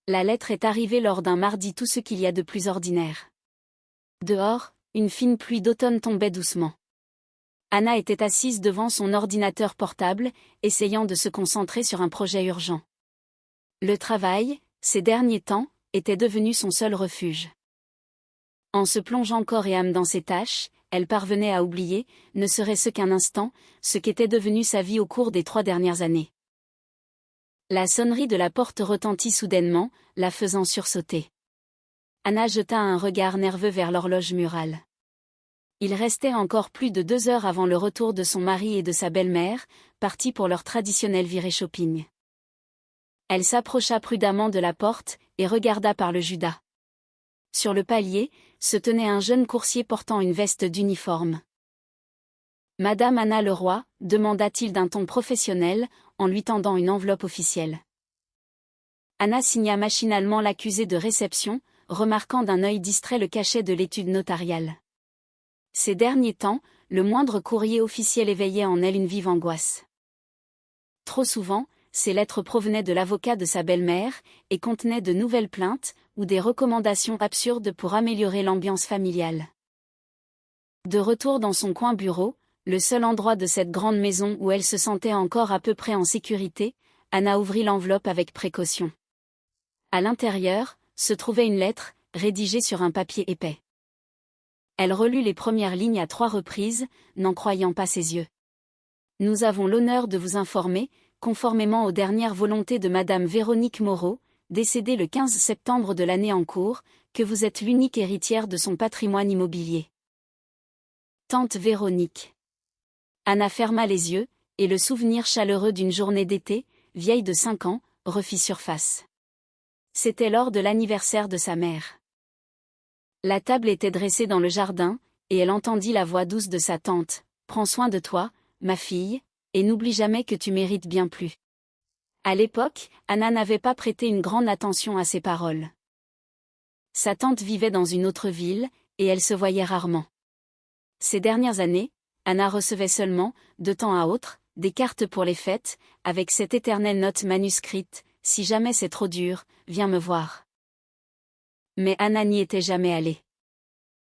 La lettre est arrivée lors d'un mardi, tout ce qu'il y a de plus ordinaire. Dehors, une fine pluie d'automne tombait doucement. Anna était assise devant son ordinateur portable, essayant de se concentrer sur un projet urgent. Le travail, ces derniers temps, était devenu son seul refuge. En se plongeant corps et âme dans ses tâches, elle parvenait à oublier, ne serait-ce qu'un instant, ce qu'était devenu sa vie au cours des 3 dernières années. La sonnerie de la porte retentit soudainement, la faisant sursauter. Anna jeta un regard nerveux vers l'horloge murale. Il restait encore plus de 2 heures avant le retour de son mari et de sa belle-mère, partis pour leur traditionnelle virée shopping. Elle s'approcha prudemment de la porte, et regarda par le judas. Sur le palier, se tenait un jeune coursier portant une veste d'uniforme. « Madame Anna Leroy » demanda-t-il d'un ton professionnel, en lui tendant une enveloppe officielle. Anna signa machinalement l'accusé de réception, remarquant d'un œil distrait le cachet de l'étude notariale. Ces derniers temps, le moindre courrier officiel éveillait en elle une vive angoisse. Trop souvent, ces lettres provenaient de l'avocat de sa belle-mère, et contenaient de nouvelles plaintes, ou des recommandations absurdes pour améliorer l'ambiance familiale. De retour dans son coin bureau, le seul endroit de cette grande maison où elle se sentait encore à peu près en sécurité, Anna ouvrit l'enveloppe avec précaution. À l'intérieur, se trouvait une lettre, rédigée sur un papier épais. Elle relut les premières lignes à 3 reprises, n'en croyant pas ses yeux. « Nous avons l'honneur de vous informer, conformément aux dernières volontés de Madame Véronique Moreau, décédée le 15 septembre de l'année en cours, que vous êtes l'unique héritière de son patrimoine immobilier. » Tante Véronique. Anna ferma les yeux, et le souvenir chaleureux d'une journée d'été, vieille de 5 ans, refit surface. C'était lors de l'anniversaire de sa mère. La table était dressée dans le jardin, et elle entendit la voix douce de sa tante. « Prends soin de toi, ma fille, et n'oublie jamais que tu mérites bien plus. » À l'époque, Anna n'avait pas prêté une grande attention à ces paroles. Sa tante vivait dans une autre ville, et elle se voyait rarement. Ces dernières années, Anna recevait seulement, de temps à autre, des cartes pour les fêtes, avec cette éternelle note manuscrite, « Si jamais c'est trop dur, viens me voir. » Mais Anna n'y était jamais allée.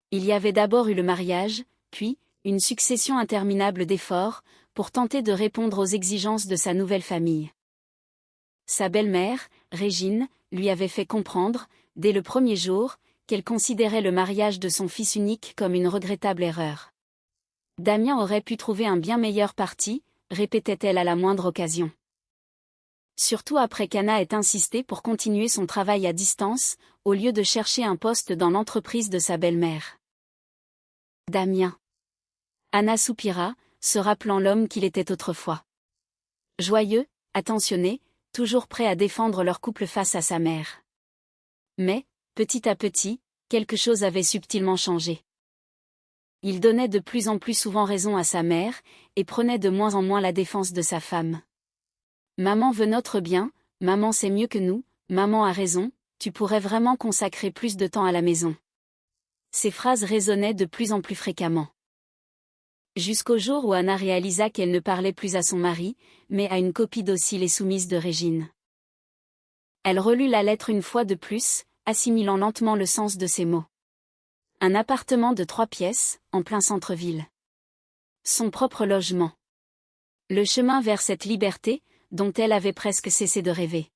Il y avait d'abord eu le mariage, puis, une succession interminable d'efforts, pour tenter de répondre aux exigences de sa nouvelle famille. Sa belle-mère, Régine, lui avait fait comprendre, dès le premier jour, qu'elle considérait le mariage de son fils unique comme une regrettable erreur. Damien aurait pu trouver un bien meilleur parti, répétait-elle à la moindre occasion. Surtout après qu'Anna ait insisté pour continuer son travail à distance, au lieu de chercher un poste dans l'entreprise de sa belle-mère. Damien. Anna soupira, se rappelant l'homme qu'il était autrefois. Joyeux, attentionné, toujours prêt à défendre leur couple face à sa mère. Mais, petit à petit, quelque chose avait subtilement changé. Il donnait de plus en plus souvent raison à sa mère, et prenait de moins en moins la défense de sa femme. Maman veut notre bien, maman sait mieux que nous, maman a raison, tu pourrais vraiment consacrer plus de temps à la maison. Ces phrases résonnaient de plus en plus fréquemment. Jusqu'au jour où Anna réalisa qu'elle ne parlait plus à son mari, mais à une copie docile et soumise de Régine. Elle relut la lettre une fois de plus, assimilant lentement le sens de ces mots. Un appartement de 3 pièces, en plein centre-ville. Son propre logement. Le chemin vers cette liberté, dont elle avait presque cessé de rêver.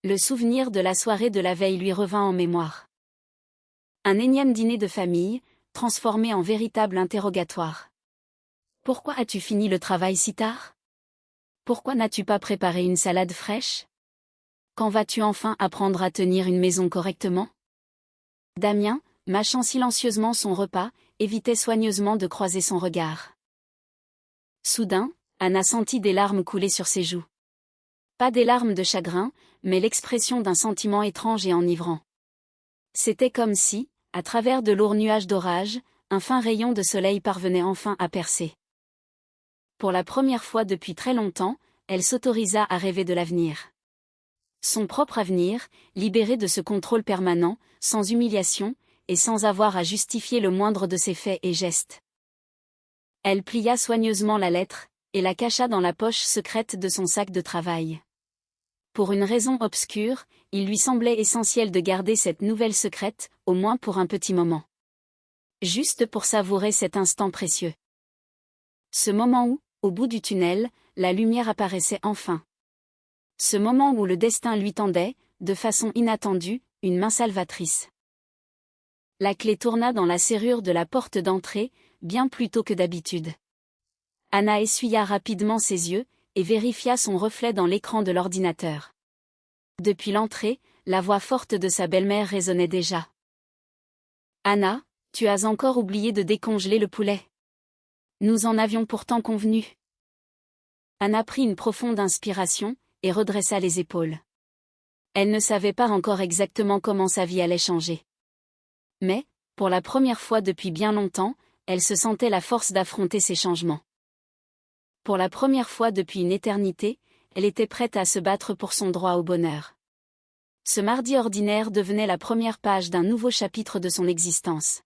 Le souvenir de la soirée de la veille lui revint en mémoire. Un énième dîner de famille, transformé en véritable interrogatoire. « Pourquoi as-tu fini le travail si tard ? Pourquoi n'as-tu pas préparé une salade fraîche ? Quand vas-tu enfin apprendre à tenir une maison correctement ?» Damien, mâchant silencieusement son repas, évitait soigneusement de croiser son regard. Soudain, Anna sentit des larmes couler sur ses joues. Pas des larmes de chagrin, mais l'expression d'un sentiment étrange et enivrant. C'était comme si, à travers de lourds nuages d'orage, un fin rayon de soleil parvenait enfin à percer. Pour la première fois depuis très longtemps, elle s'autorisa à rêver de l'avenir. Son propre avenir, libéré de ce contrôle permanent, sans humiliation, et sans avoir à justifier le moindre de ses faits et gestes. Elle plia soigneusement la lettre, et la cacha dans la poche secrète de son sac de travail. Pour une raison obscure, il lui semblait essentiel de garder cette nouvelle secrète, au moins pour un petit moment. Juste pour savourer cet instant précieux. Ce moment où, au bout du tunnel, la lumière apparaissait enfin. Ce moment où le destin lui tendait, de façon inattendue, une main salvatrice. La clé tourna dans la serrure de la porte d'entrée, bien plus tôt que d'habitude. Anna essuya rapidement ses yeux, et vérifia son reflet dans l'écran de l'ordinateur. Depuis l'entrée, la voix forte de sa belle-mère résonnait déjà. « Anna, tu as encore oublié de décongeler le poulet. Nous en avions pourtant convenu. » Anna prit une profonde inspiration, et redressa les épaules. Elle ne savait pas encore exactement comment sa vie allait changer. Mais, pour la première fois depuis bien longtemps, elle se sentait la force d'affronter ces changements. Pour la première fois depuis une éternité, elle était prête à se battre pour son droit au bonheur. Ce mardi ordinaire devenait la première page d'un nouveau chapitre de son existence.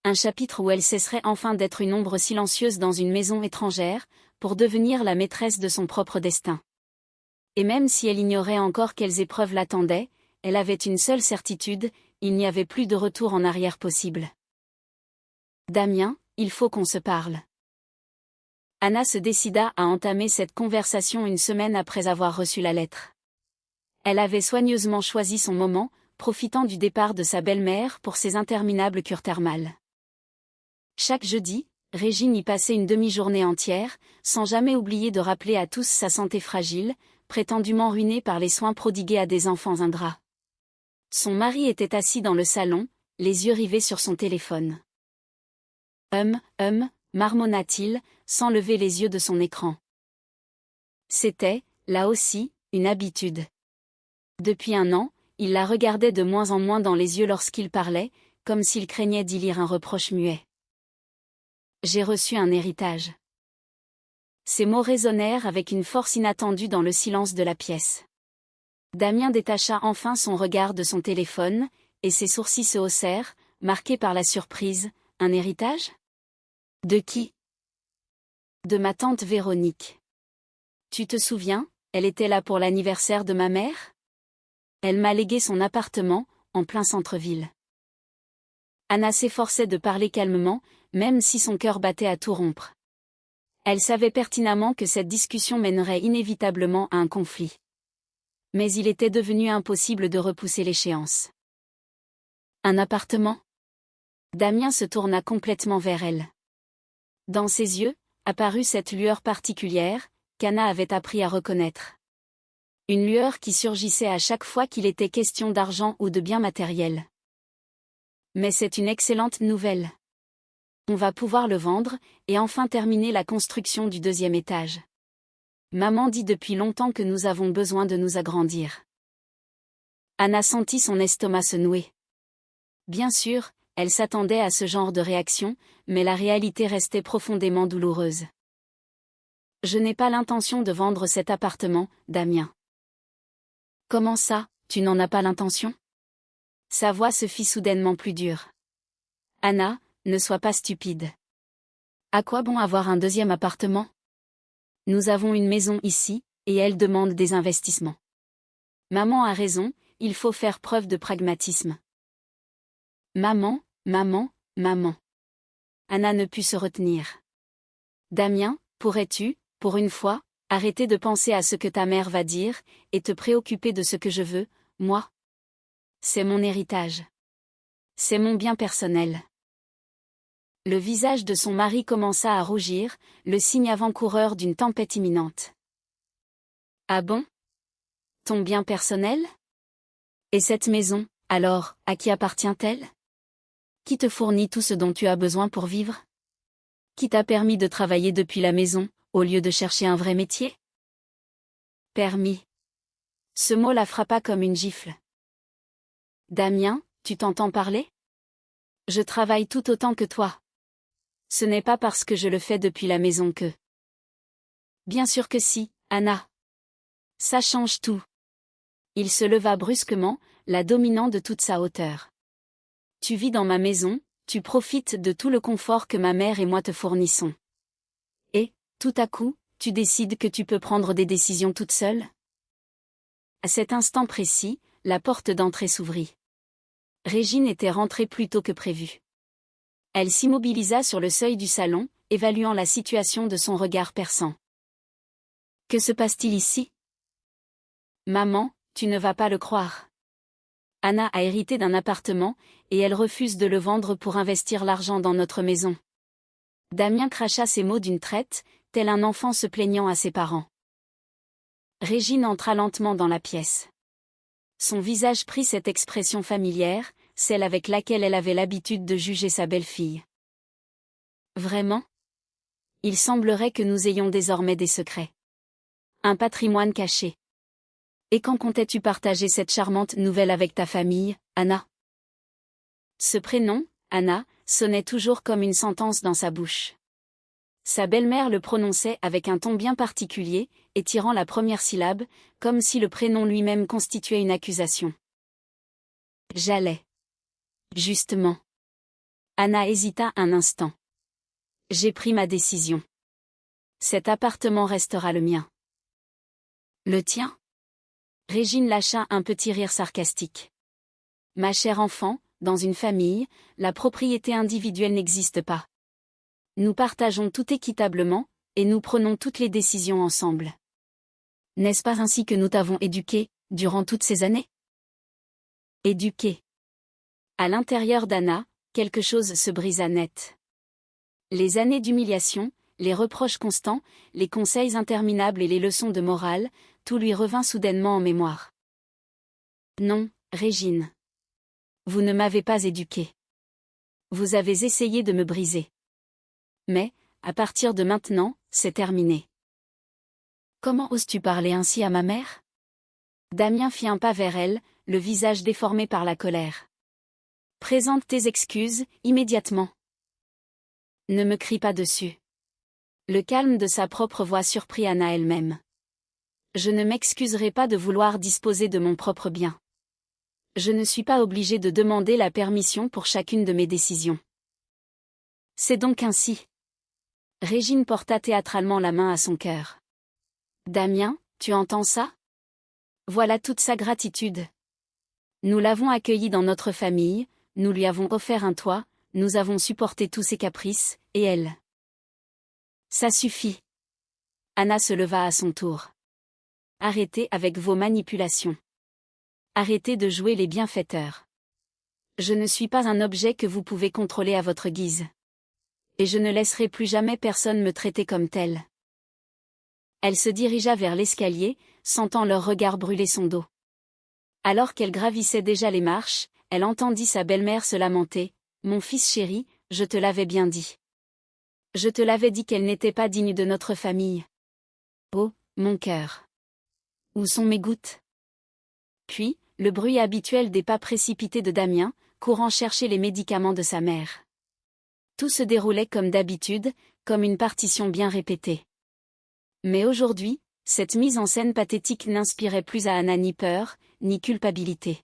Un chapitre où elle cesserait enfin d'être une ombre silencieuse dans une maison étrangère, pour devenir la maîtresse de son propre destin. Et même si elle ignorait encore quelles épreuves l'attendaient, elle avait une seule certitude, il n'y avait plus de retour en arrière possible. « Damien, il faut qu'on se parle. » Anna se décida à entamer cette conversation une semaine après avoir reçu la lettre. Elle avait soigneusement choisi son moment, profitant du départ de sa belle-mère pour ses interminables cures thermales. Chaque jeudi, Régine y passait une demi-journée entière, sans jamais oublier de rappeler à tous sa santé fragile, prétendument ruinée par les soins prodigués à des enfants ingrats. Son mari était assis dans le salon, les yeux rivés sur son téléphone. Marmonna-t-il, sans lever les yeux de son écran. C'était, là aussi, une habitude. Depuis un an, il la regardait de moins en moins dans les yeux lorsqu'il parlait, comme s'il craignait d'y lire un reproche muet. « J'ai reçu un héritage. » Ces mots résonnèrent avec une force inattendue dans le silence de la pièce. Damien détacha enfin son regard de son téléphone, et ses sourcils se haussèrent, marqués par la surprise. « Un héritage ? De qui ? » De ma tante Véronique. Tu te souviens, elle était là pour l'anniversaire de ma mère ? Elle m'a légué son appartement, en plein centre-ville. Anna s'efforçait de parler calmement, même si son cœur battait à tout rompre. Elle savait pertinemment que cette discussion mènerait inévitablement à un conflit. Mais il était devenu impossible de repousser l'échéance. Un appartement ? Damien se tourna complètement vers elle. Dans ses yeux, apparut cette lueur particulière, qu'Anna avait appris à reconnaître. Une lueur qui surgissait à chaque fois qu'il était question d'argent ou de biens matériels. Mais c'est une excellente nouvelle. On va pouvoir le vendre, et enfin terminer la construction du 2e étage. Maman dit depuis longtemps que nous avons besoin de nous agrandir. Anna sentit son estomac se nouer. Bien sûr, elle s'attendait à ce genre de réaction, mais la réalité restait profondément douloureuse. « Je n'ai pas l'intention de vendre cet appartement, Damien. » « Comment ça, tu n'en as pas l'intention ?» Sa voix se fit soudainement plus dure. « Anna, ne sois pas stupide. À quoi bon avoir un 2e appartement ? Nous avons une maison ici, et elle demande des investissements. Maman a raison, il faut faire preuve de pragmatisme. » Maman. Anna ne put se retenir. « Damien, pourrais-tu, pour une fois, arrêter de penser à ce que ta mère va dire, et te préoccuper de ce que je veux, moi ? C'est mon héritage. C'est mon bien personnel. » Le visage de son mari commença à rougir, le signe avant-coureur d'une tempête imminente. « Ah bon ? Ton bien personnel ? Et cette maison, alors, à qui appartient-elle ? Qui te fournit tout ce dont tu as besoin pour vivre ? Qui t'a permis de travailler depuis la maison, au lieu de chercher un vrai métier ? Permis. Ce mot la frappa comme une gifle. Damien, tu t'entends parler ? Je travaille tout autant que toi. Ce n'est pas parce que je le fais depuis la maison que... Bien sûr que si, Anna. Ça change tout. Il se leva brusquement, la dominant de toute sa hauteur. Tu vis dans ma maison, tu profites de tout le confort que ma mère et moi te fournissons. Et, tout à coup, tu décides que tu peux prendre des décisions toute seule ? À cet instant précis, la porte d'entrée s'ouvrit. Régine était rentrée plus tôt que prévu. Elle s'immobilisa sur le seuil du salon, évaluant la situation de son regard perçant. « Que se passe-t-il ici ? » ?»« Maman, tu ne vas pas le croire. Anna a hérité d'un appartement, et elle refuse de le vendre pour investir l'argent dans notre maison. » Damien cracha ces mots d'une traite, tel un enfant se plaignant à ses parents. Régine entra lentement dans la pièce. Son visage prit cette expression familière, celle avec laquelle elle avait l'habitude de juger sa belle-fille. « Vraiment ? Il semblerait que nous ayons désormais des secrets. Un patrimoine caché. Et quand comptais-tu partager cette charmante nouvelle avec ta famille, Anna ?» Ce prénom, Anna, sonnait toujours comme une sentence dans sa bouche. Sa belle-mère le prononçait avec un ton bien particulier, étirant la première syllabe, comme si le prénom lui-même constituait une accusation. « J'allais. » Justement. Anna hésita un instant. « J'ai pris ma décision. Cet appartement restera le mien. »« Le tien ?» Régine lâcha un petit rire sarcastique. « Ma chère enfant, dans une famille, la propriété individuelle n'existe pas. Nous partageons tout équitablement, et nous prenons toutes les décisions ensemble. N'est-ce pas ainsi que nous t'avons éduqué, durant toutes ces années ? » Éduqué. À l'intérieur d'Anna, quelque chose se brisa net. Les années d'humiliation, les reproches constants, les conseils interminables et les leçons de morale, tout lui revint soudainement en mémoire. « Non, Régine. Vous ne m'avez pas éduquée. Vous avez essayé de me briser. Mais, à partir de maintenant, c'est terminé. » « Comment oses-tu parler ainsi à ma mère ?» Damien fit un pas vers elle, le visage déformé par la colère. « Présente tes excuses, immédiatement. » « Ne me crie pas dessus. » Le calme de sa propre voix surprit Anna elle-même. « Je ne m'excuserai pas de vouloir disposer de mon propre bien. Je ne suis pas obligée de demander la permission pour chacune de mes décisions. » « C'est donc ainsi. » Régine porta théâtralement la main à son cœur. « Damien, tu entends ça ? Voilà toute sa gratitude. Nous l'avons accueilli dans notre famille, nous lui avons offert un toit, nous avons supporté tous ses caprices, et elle. » « Ça suffit. » Anna se leva à son tour. « Arrêtez avec vos manipulations. Arrêtez de jouer les bienfaiteurs. Je ne suis pas un objet que vous pouvez contrôler à votre guise. Et je ne laisserai plus jamais personne me traiter comme tel. » Elle se dirigea vers l'escalier, sentant leur regard brûler son dos. Alors qu'elle gravissait déjà les marches, elle entendit sa belle-mère se lamenter. « Mon fils chéri, je te l'avais bien dit. Je te l'avais dit qu'elle n'était pas digne de notre famille. Oh, mon cœur. Où sont mes gouttes ?» Puis, le bruit habituel des pas précipités de Damien, courant chercher les médicaments de sa mère. Tout se déroulait comme d'habitude, comme une partition bien répétée. Mais aujourd'hui, cette mise en scène pathétique n'inspirait plus à Anna ni peur, ni culpabilité.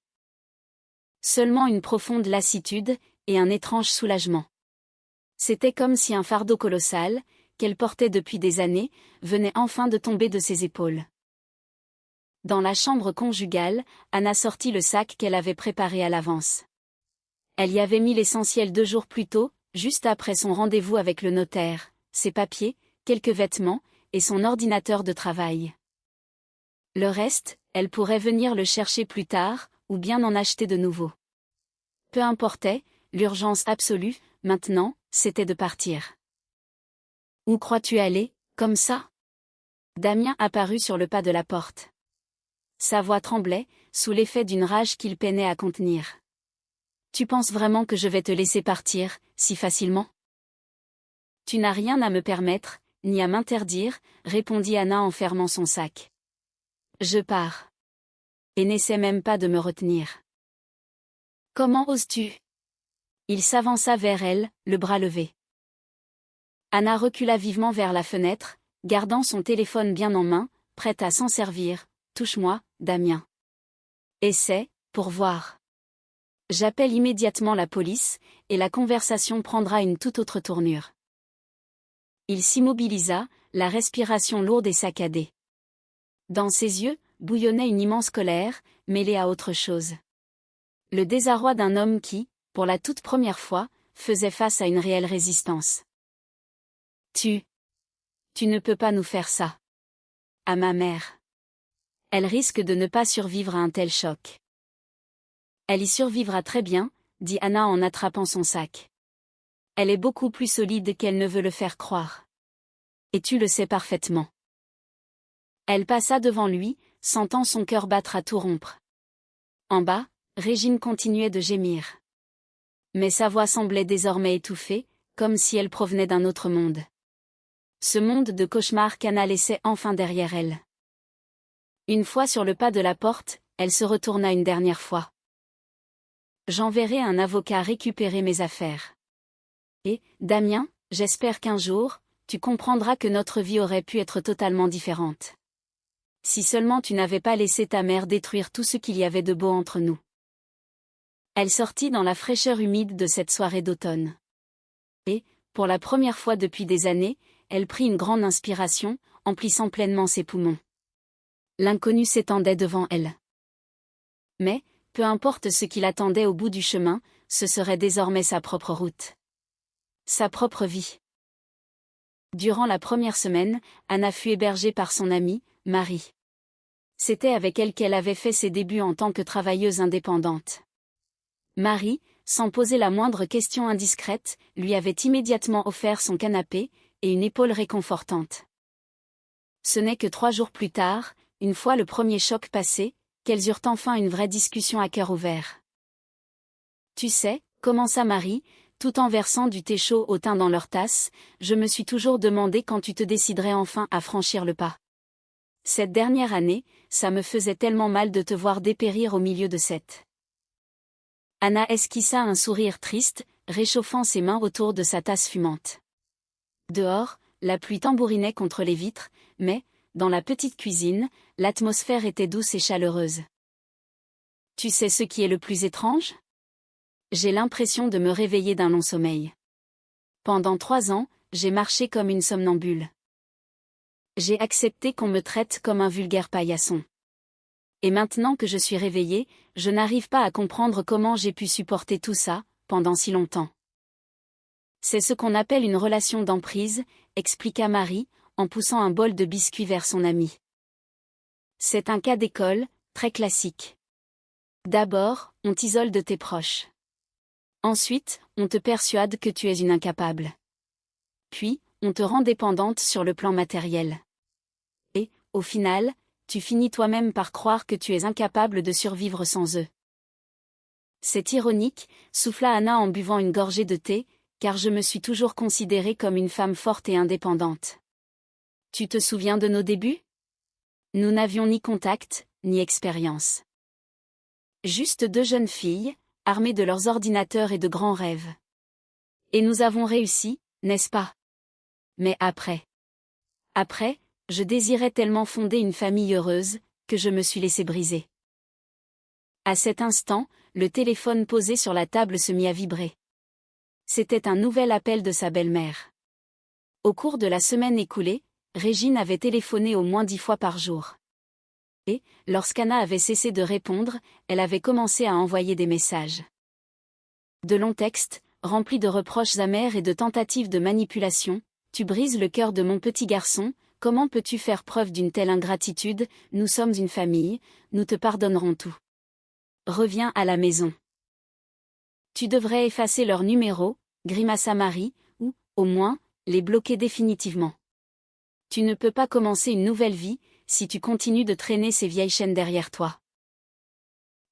Seulement une profonde lassitude, et un étrange soulagement. C'était comme si un fardeau colossal, qu'elle portait depuis des années, venait enfin de tomber de ses épaules. Dans la chambre conjugale, Anna sortit le sac qu'elle avait préparé à l'avance. Elle y avait mis l'essentiel 2 jours plus tôt, juste après son rendez-vous avec le notaire, ses papiers, quelques vêtements, et son ordinateur de travail. Le reste, elle pourrait venir le chercher plus tard, ou bien en acheter de nouveau. Peu importait, l'urgence absolue, maintenant, c'était de partir. « Où crois-tu aller, comme ça ?» Damien apparut sur le pas de la porte. Sa voix tremblait, sous l'effet d'une rage qu'il peinait à contenir. « Tu penses vraiment que je vais te laisser partir, si facilement ? » « Tu n'as rien à me permettre, ni à m'interdire, » répondit Anna en fermant son sac. « Je pars. Et n'essaie même pas de me retenir. »« Comment oses-tu ?» Il s'avança vers elle, le bras levé. Anna recula vivement vers la fenêtre, gardant son téléphone bien en main, prête à s'en servir. « Touche-moi, Damien. Essaie, pour voir. J'appelle immédiatement la police, et la conversation prendra une toute autre tournure. » Il s'immobilisa, la respiration lourde et saccadée. Dans ses yeux, bouillonnait une immense colère, mêlée à autre chose. Le désarroi d'un homme qui, pour la toute première fois, faisait face à une réelle résistance. Tu ne peux pas nous faire ça. À ma mère. Elle risque de ne pas survivre à un tel choc. Elle y survivra très bien, dit Anna en attrapant son sac. Elle est beaucoup plus solide qu'elle ne veut le faire croire. Et tu le sais parfaitement. Elle passa devant lui, sentant son cœur battre à tout rompre. En bas, Régine continuait de gémir. Mais sa voix semblait désormais étouffée, comme si elle provenait d'un autre monde. Ce monde de cauchemar qu'Anna laissait enfin derrière elle. Une fois sur le pas de la porte, elle se retourna une dernière fois. J'enverrai un avocat récupérer mes affaires. Et, Damien, j'espère qu'un jour, tu comprendras que notre vie aurait pu être totalement différente. Si seulement tu n'avais pas laissé ta mère détruire tout ce qu'il y avait de beau entre nous. Elle sortit dans la fraîcheur humide de cette soirée d'automne. Et, pour la première fois depuis des années, elle prit une grande inspiration, emplissant pleinement ses poumons. L'inconnu s'étendait devant elle. Mais, peu importe ce qui l'attendait au bout du chemin, ce serait désormais sa propre route. Sa propre vie. Durant la première semaine, Anna fut hébergée par son amie, Marie. C'était avec elle qu'elle avait fait ses débuts en tant que travailleuse indépendante. Marie, sans poser la moindre question indiscrète, lui avait immédiatement offert son canapé et une épaule réconfortante. Ce n'est que 3 jours plus tard, une fois le premier choc passé, qu'elles eurent enfin une vraie discussion à cœur ouvert. Tu sais, commença Marie, tout en versant du thé chaud au thym dans leur tasse, je me suis toujours demandé quand tu te déciderais enfin à franchir le pas. Cette dernière année, ça me faisait tellement mal de te voir dépérir au milieu de cette. Anna esquissa un sourire triste, réchauffant ses mains autour de sa tasse fumante. Dehors, la pluie tambourinait contre les vitres, mais, dans la petite cuisine, l'atmosphère était douce et chaleureuse. Tu sais ce qui est le plus étrange ? J'ai l'impression de me réveiller d'un long sommeil. Pendant 3 ans, j'ai marché comme une somnambule. J'ai accepté qu'on me traite comme un vulgaire paillasson. Et maintenant que je suis réveillée, je n'arrive pas à comprendre comment j'ai pu supporter tout ça, pendant si longtemps. C'est ce qu'on appelle une relation d'emprise, expliqua Marie, en poussant un bol de biscuits vers son amie. C'est un cas d'école, très classique. D'abord, on t'isole de tes proches. Ensuite, on te persuade que tu es une incapable. Puis, on te rend dépendante sur le plan matériel. Et, au final, tu finis toi-même par croire que tu es incapable de survivre sans eux. C'est ironique, souffla Anna en buvant une gorgée de thé, car je me suis toujours considérée comme une femme forte et indépendante. Tu te souviens de nos débuts ? Nous n'avions ni contact, ni expérience. Juste 2 jeunes filles, armées de leurs ordinateurs et de grands rêves. Et nous avons réussi, n'est-ce pas ? Mais après, je désirais tellement fonder une famille heureuse, que je me suis laissé briser. À cet instant, le téléphone posé sur la table se mit à vibrer. C'était un nouvel appel de sa belle-mère. Au cours de la semaine écoulée, Régine avait téléphoné au moins 10 fois par jour. Et, lorsqu'Anna avait cessé de répondre, elle avait commencé à envoyer des messages. De longs textes, remplis de reproches amers et de tentatives de manipulation. Tu brises le cœur de mon petit garçon, comment peux-tu faire preuve d'une telle ingratitude, nous sommes une famille, nous te pardonnerons tout. Reviens à la maison. Tu devrais effacer leur numéro, grimaça Marie, ou, au moins, les bloquer définitivement. Tu ne peux pas commencer une nouvelle vie, si tu continues de traîner ces vieilles chaînes derrière toi.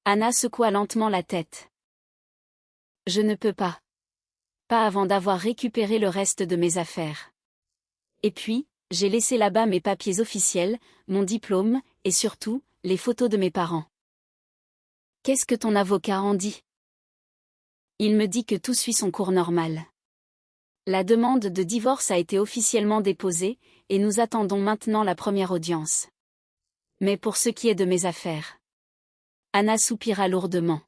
Anna secoua lentement la tête. Je ne peux pas. Pas avant d'avoir récupéré le reste de mes affaires. Et puis, j'ai laissé là-bas mes papiers officiels, mon diplôme, et surtout, les photos de mes parents. Qu'est-ce que ton avocat en dit ? Il me dit que tout suit son cours normal. La demande de divorce a été officiellement déposée, et nous attendons maintenant la première audience. Mais pour ce qui est de mes affaires. Anna soupira lourdement.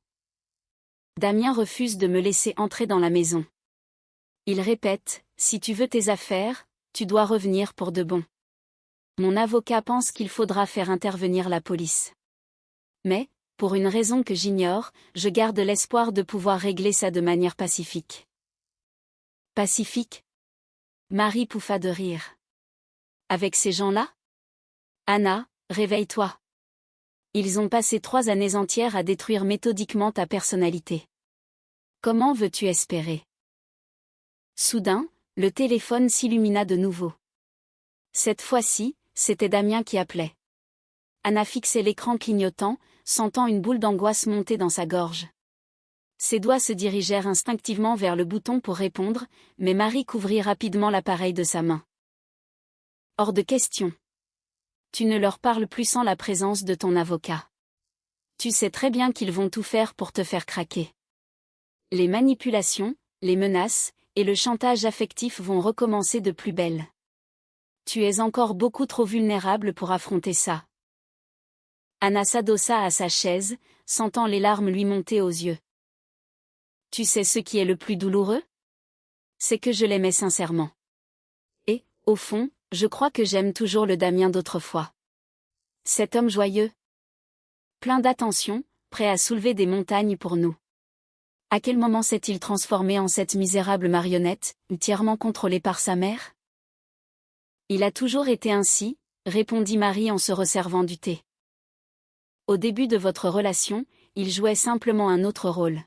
Damien refuse de me laisser entrer dans la maison. Il répète, si tu veux tes affaires, tu dois revenir pour de bon. Mon avocat pense qu'il faudra faire intervenir la police. Mais, pour une raison que j'ignore, je garde l'espoir de pouvoir régler ça de manière pacifique. Pacifique? Marie pouffa de rire. Avec ces gens-là? Anna, réveille-toi. Ils ont passé 3 années entières à détruire méthodiquement ta personnalité. Comment veux-tu espérer? Soudain, le téléphone s'illumina de nouveau. Cette fois-ci, c'était Damien qui appelait. Anna fixait l'écran clignotant, sentant une boule d'angoisse monter dans sa gorge. Ses doigts se dirigèrent instinctivement vers le bouton pour répondre, mais Marie couvrit rapidement l'appareil de sa main. Hors de question. Tu ne leur parles plus sans la présence de ton avocat. Tu sais très bien qu'ils vont tout faire pour te faire craquer. Les manipulations, les menaces, et le chantage affectif vont recommencer de plus belle. Tu es encore beaucoup trop vulnérable pour affronter ça. Anna s'adossa à sa chaise, sentant les larmes lui monter aux yeux. Tu sais ce qui est le plus douloureux? C'est que je l'aimais sincèrement. Et, au fond, je crois que j'aime toujours le Damien d'autrefois. Cet homme joyeux. Plein d'attention, prêt à soulever des montagnes pour nous. À quel moment s'est-il transformé en cette misérable marionnette, entièrement contrôlée par sa mère? Il a toujours été ainsi, répondit Marie en se resservant du thé. Au début de votre relation, il jouait simplement un autre rôle.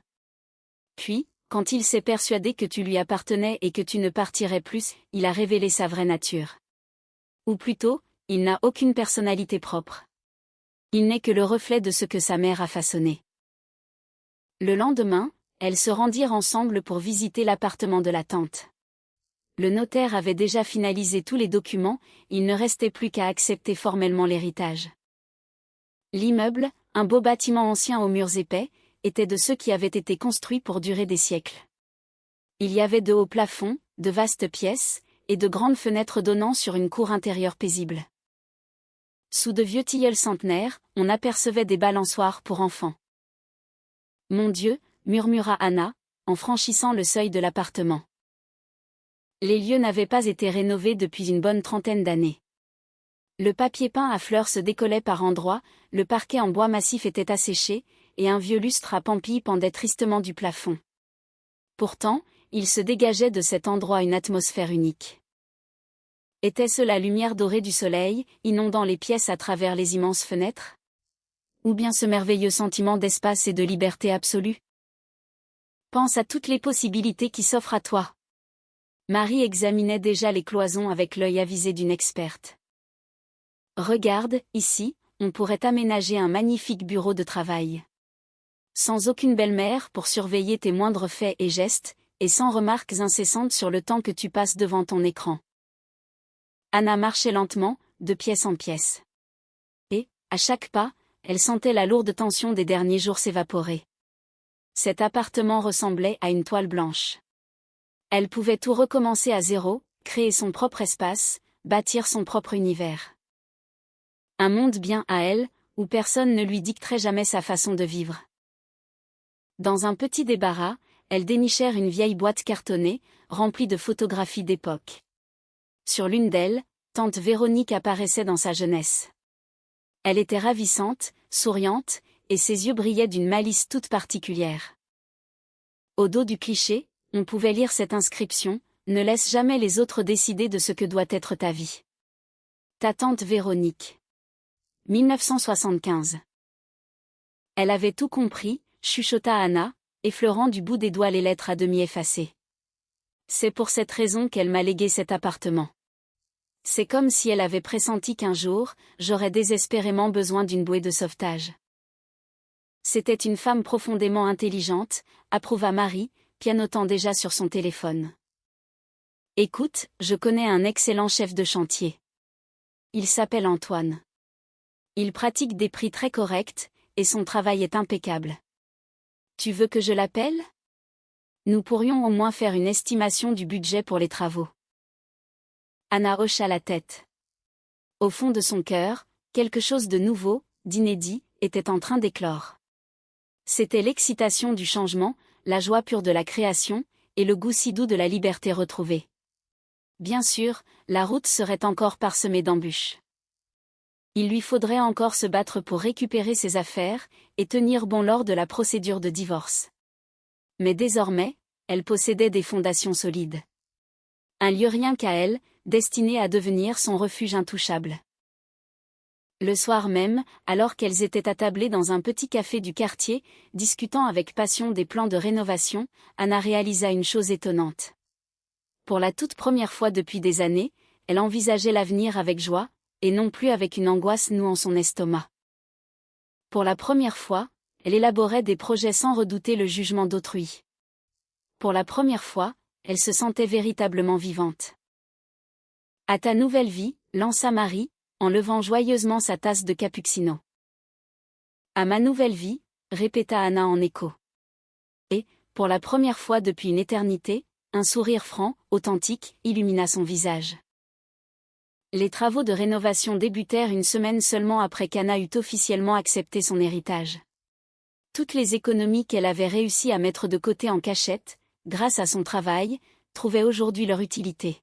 Puis, quand il s'est persuadé que tu lui appartenais et que tu ne partirais plus, il a révélé sa vraie nature. Ou plutôt, il n'a aucune personnalité propre. Il n'est que le reflet de ce que sa mère a façonné. Le lendemain, elles se rendirent ensemble pour visiter l'appartement de la tante. Le notaire avait déjà finalisé tous les documents, il ne restait plus qu'à accepter formellement l'héritage. L'immeuble, un beau bâtiment ancien aux murs épais, était de ceux qui avaient été construits pour durer des siècles. Il y avait de hauts plafonds, de vastes pièces, et de grandes fenêtres donnant sur une cour intérieure paisible. Sous de vieux tilleuls centenaires, on apercevait des balançoires pour enfants. « Mon Dieu !» murmura Anna, en franchissant le seuil de l'appartement. Les lieux n'avaient pas été rénovés depuis une bonne 30aine d'années. Le papier peint à fleurs se décollait par endroits, le parquet en bois massif était asséché, et un vieux lustre à pampilles pendait tristement du plafond. Pourtant, il se dégageait de cet endroit une atmosphère unique. Était-ce la lumière dorée du soleil, inondant les pièces à travers les immenses fenêtres? Ou bien ce merveilleux sentiment d'espace et de liberté absolue? Pense à toutes les possibilités qui s'offrent à toi. Marie examinait déjà les cloisons avec l'œil avisé d'une experte. Regarde, ici, on pourrait aménager un magnifique bureau de travail. Sans aucune belle-mère pour surveiller tes moindres faits et gestes, et sans remarques incessantes sur le temps que tu passes devant ton écran. Anna marchait lentement, de pièce en pièce. Et, à chaque pas, elle sentait la lourde tension des derniers jours s'évaporer. Cet appartement ressemblait à une toile blanche. Elle pouvait tout recommencer à zéro, créer son propre espace, bâtir son propre univers. Un monde bien à elle, où personne ne lui dicterait jamais sa façon de vivre. Dans un petit débarras, elles dénichèrent une vieille boîte cartonnée, remplie de photographies d'époque. Sur l'une d'elles, tante Véronique apparaissait dans sa jeunesse. Elle était ravissante, souriante, et ses yeux brillaient d'une malice toute particulière. Au dos du cliché, on pouvait lire cette inscription: « Ne laisse jamais les autres décider de ce que doit être ta vie. Ta tante Véronique. 1975. » Elle avait tout compris, chuchota Anna, effleurant du bout des doigts les lettres à demi effacées. C'est pour cette raison qu'elle m'a légué cet appartement. C'est comme si elle avait pressenti qu'un jour, j'aurais désespérément besoin d'une bouée de sauvetage. C'était une femme profondément intelligente, approuva Marie, pianotant déjà sur son téléphone. Écoute, je connais un excellent chef de chantier. Il s'appelle Antoine. Il pratique des prix très corrects, et son travail est impeccable. Tu veux que je l'appelle? Nous pourrions au moins faire une estimation du budget pour les travaux. Anna hocha la tête. Au fond de son cœur, quelque chose de nouveau, d'inédit, était en train d'éclore. C'était l'excitation du changement, la joie pure de la création, et le goût si doux de la liberté retrouvée. Bien sûr, la route serait encore parsemée d'embûches. Il lui faudrait encore se battre pour récupérer ses affaires et tenir bon lors de la procédure de divorce. Mais désormais, elle possédait des fondations solides. Un lieu rien qu'à elle, destiné à devenir son refuge intouchable. Le soir même, alors qu'elles étaient attablées dans un petit café du quartier, discutant avec passion des plans de rénovation, Anna réalisa une chose étonnante. Pour la toute première fois depuis des années, elle envisageait l'avenir avec joie, et non plus avec une angoisse nouant son estomac. Pour la première fois, elle élaborait des projets sans redouter le jugement d'autrui. Pour la première fois, elle se sentait véritablement vivante. « À ta nouvelle vie », lança Marie, en levant joyeusement sa tasse de cappuccino. « À ma nouvelle vie », répéta Anna en écho. Et, pour la première fois depuis une éternité, un sourire franc, authentique, illumina son visage. Les travaux de rénovation débutèrent une semaine seulement après qu'Anna eut officiellement accepté son héritage. Toutes les économies qu'elle avait réussi à mettre de côté en cachette, grâce à son travail, trouvaient aujourd'hui leur utilité.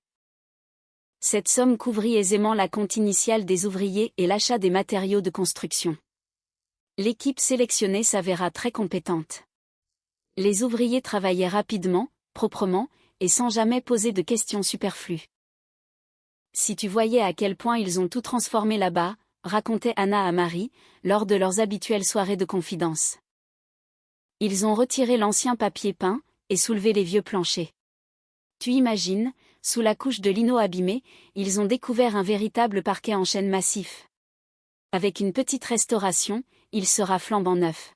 Cette somme couvrit aisément la compte initiale des ouvriers et l'achat des matériaux de construction. L'équipe sélectionnée s'avéra très compétente. Les ouvriers travaillaient rapidement, proprement, et sans jamais poser de questions superflues. Si tu voyais à quel point ils ont tout transformé là-bas, racontait Anna à Marie, lors de leurs habituelles soirées de confidence. Ils ont retiré l'ancien papier peint, et soulevé les vieux planchers. Tu imagines, sous la couche de lino abîmé, ils ont découvert un véritable parquet en chêne massif. Avec une petite restauration, il sera flambant neuf.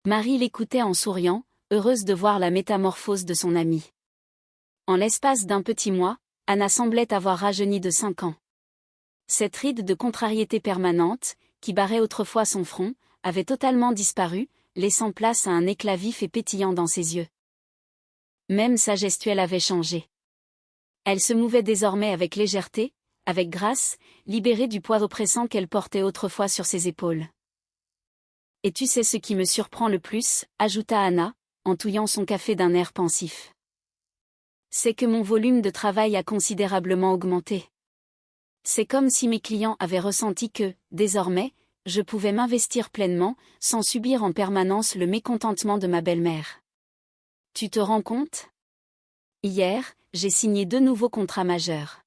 Marie l'écoutait en souriant, heureuse de voir la métamorphose de son amie. En l'espace d'un petit mois, Anna semblait avoir rajeuni de 5 ans. Cette ride de contrariété permanente, qui barrait autrefois son front, avait totalement disparu, laissant place à un éclat vif et pétillant dans ses yeux. Même sa gestuelle avait changé. Elle se mouvait désormais avec légèreté, avec grâce, libérée du poids oppressant qu'elle portait autrefois sur ses épaules. « Et tu sais ce qui me surprend le plus » ajouta Anna, en touillant son café d'un air pensif. « C'est que mon volume de travail a considérablement augmenté. C'est comme si mes clients avaient ressenti que, désormais, je pouvais m'investir pleinement, sans subir en permanence le mécontentement de ma belle-mère. Tu te rends compte ? Hier, j'ai signé 2 nouveaux contrats majeurs. »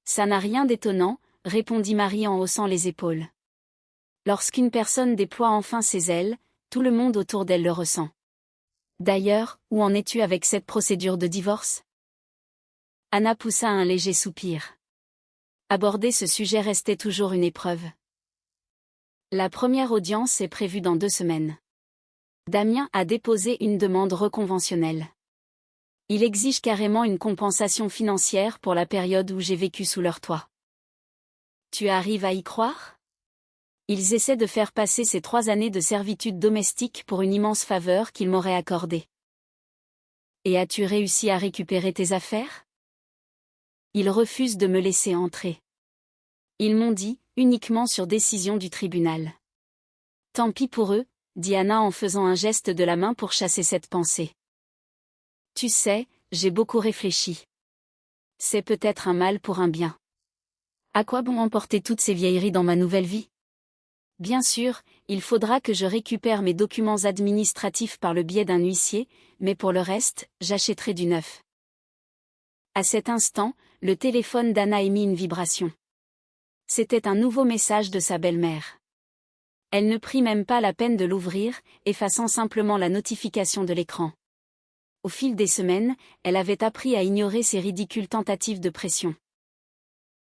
Ça n'a rien d'étonnant, répondit Marie en haussant les épaules. Lorsqu'une personne déploie enfin ses ailes, tout le monde autour d'elle le ressent. D'ailleurs, où en es-tu avec cette procédure de divorce ? Anna poussa un léger soupir. Aborder ce sujet restait toujours une épreuve. La première audience est prévue dans 2 semaines. Damien a déposé une demande reconventionnelle. Il exige carrément une compensation financière pour la période où j'ai vécu sous leur toit. Tu arrives à y croire ? Ils essaient de faire passer ces 3 années de servitude domestique pour une immense faveur qu'ils m'auraient accordée. Et as-tu réussi à récupérer tes affaires ? Ils refusent de me laisser entrer. Ils m'ont dit, uniquement sur décision du tribunal. Tant pis pour eux, dit Anna en faisant un geste de la main pour chasser cette pensée. Tu sais, j'ai beaucoup réfléchi. C'est peut-être un mal pour un bien. À quoi bon emporter toutes ces vieilleries dans ma nouvelle vie ? Bien sûr, il faudra que je récupère mes documents administratifs par le biais d'un huissier, mais pour le reste, j'achèterai du neuf. À cet instant, le téléphone d'Anna émit une vibration. C'était un nouveau message de sa belle-mère. Elle ne prit même pas la peine de l'ouvrir, effaçant simplement la notification de l'écran. Au fil des semaines, elle avait appris à ignorer ces ridicules tentatives de pression.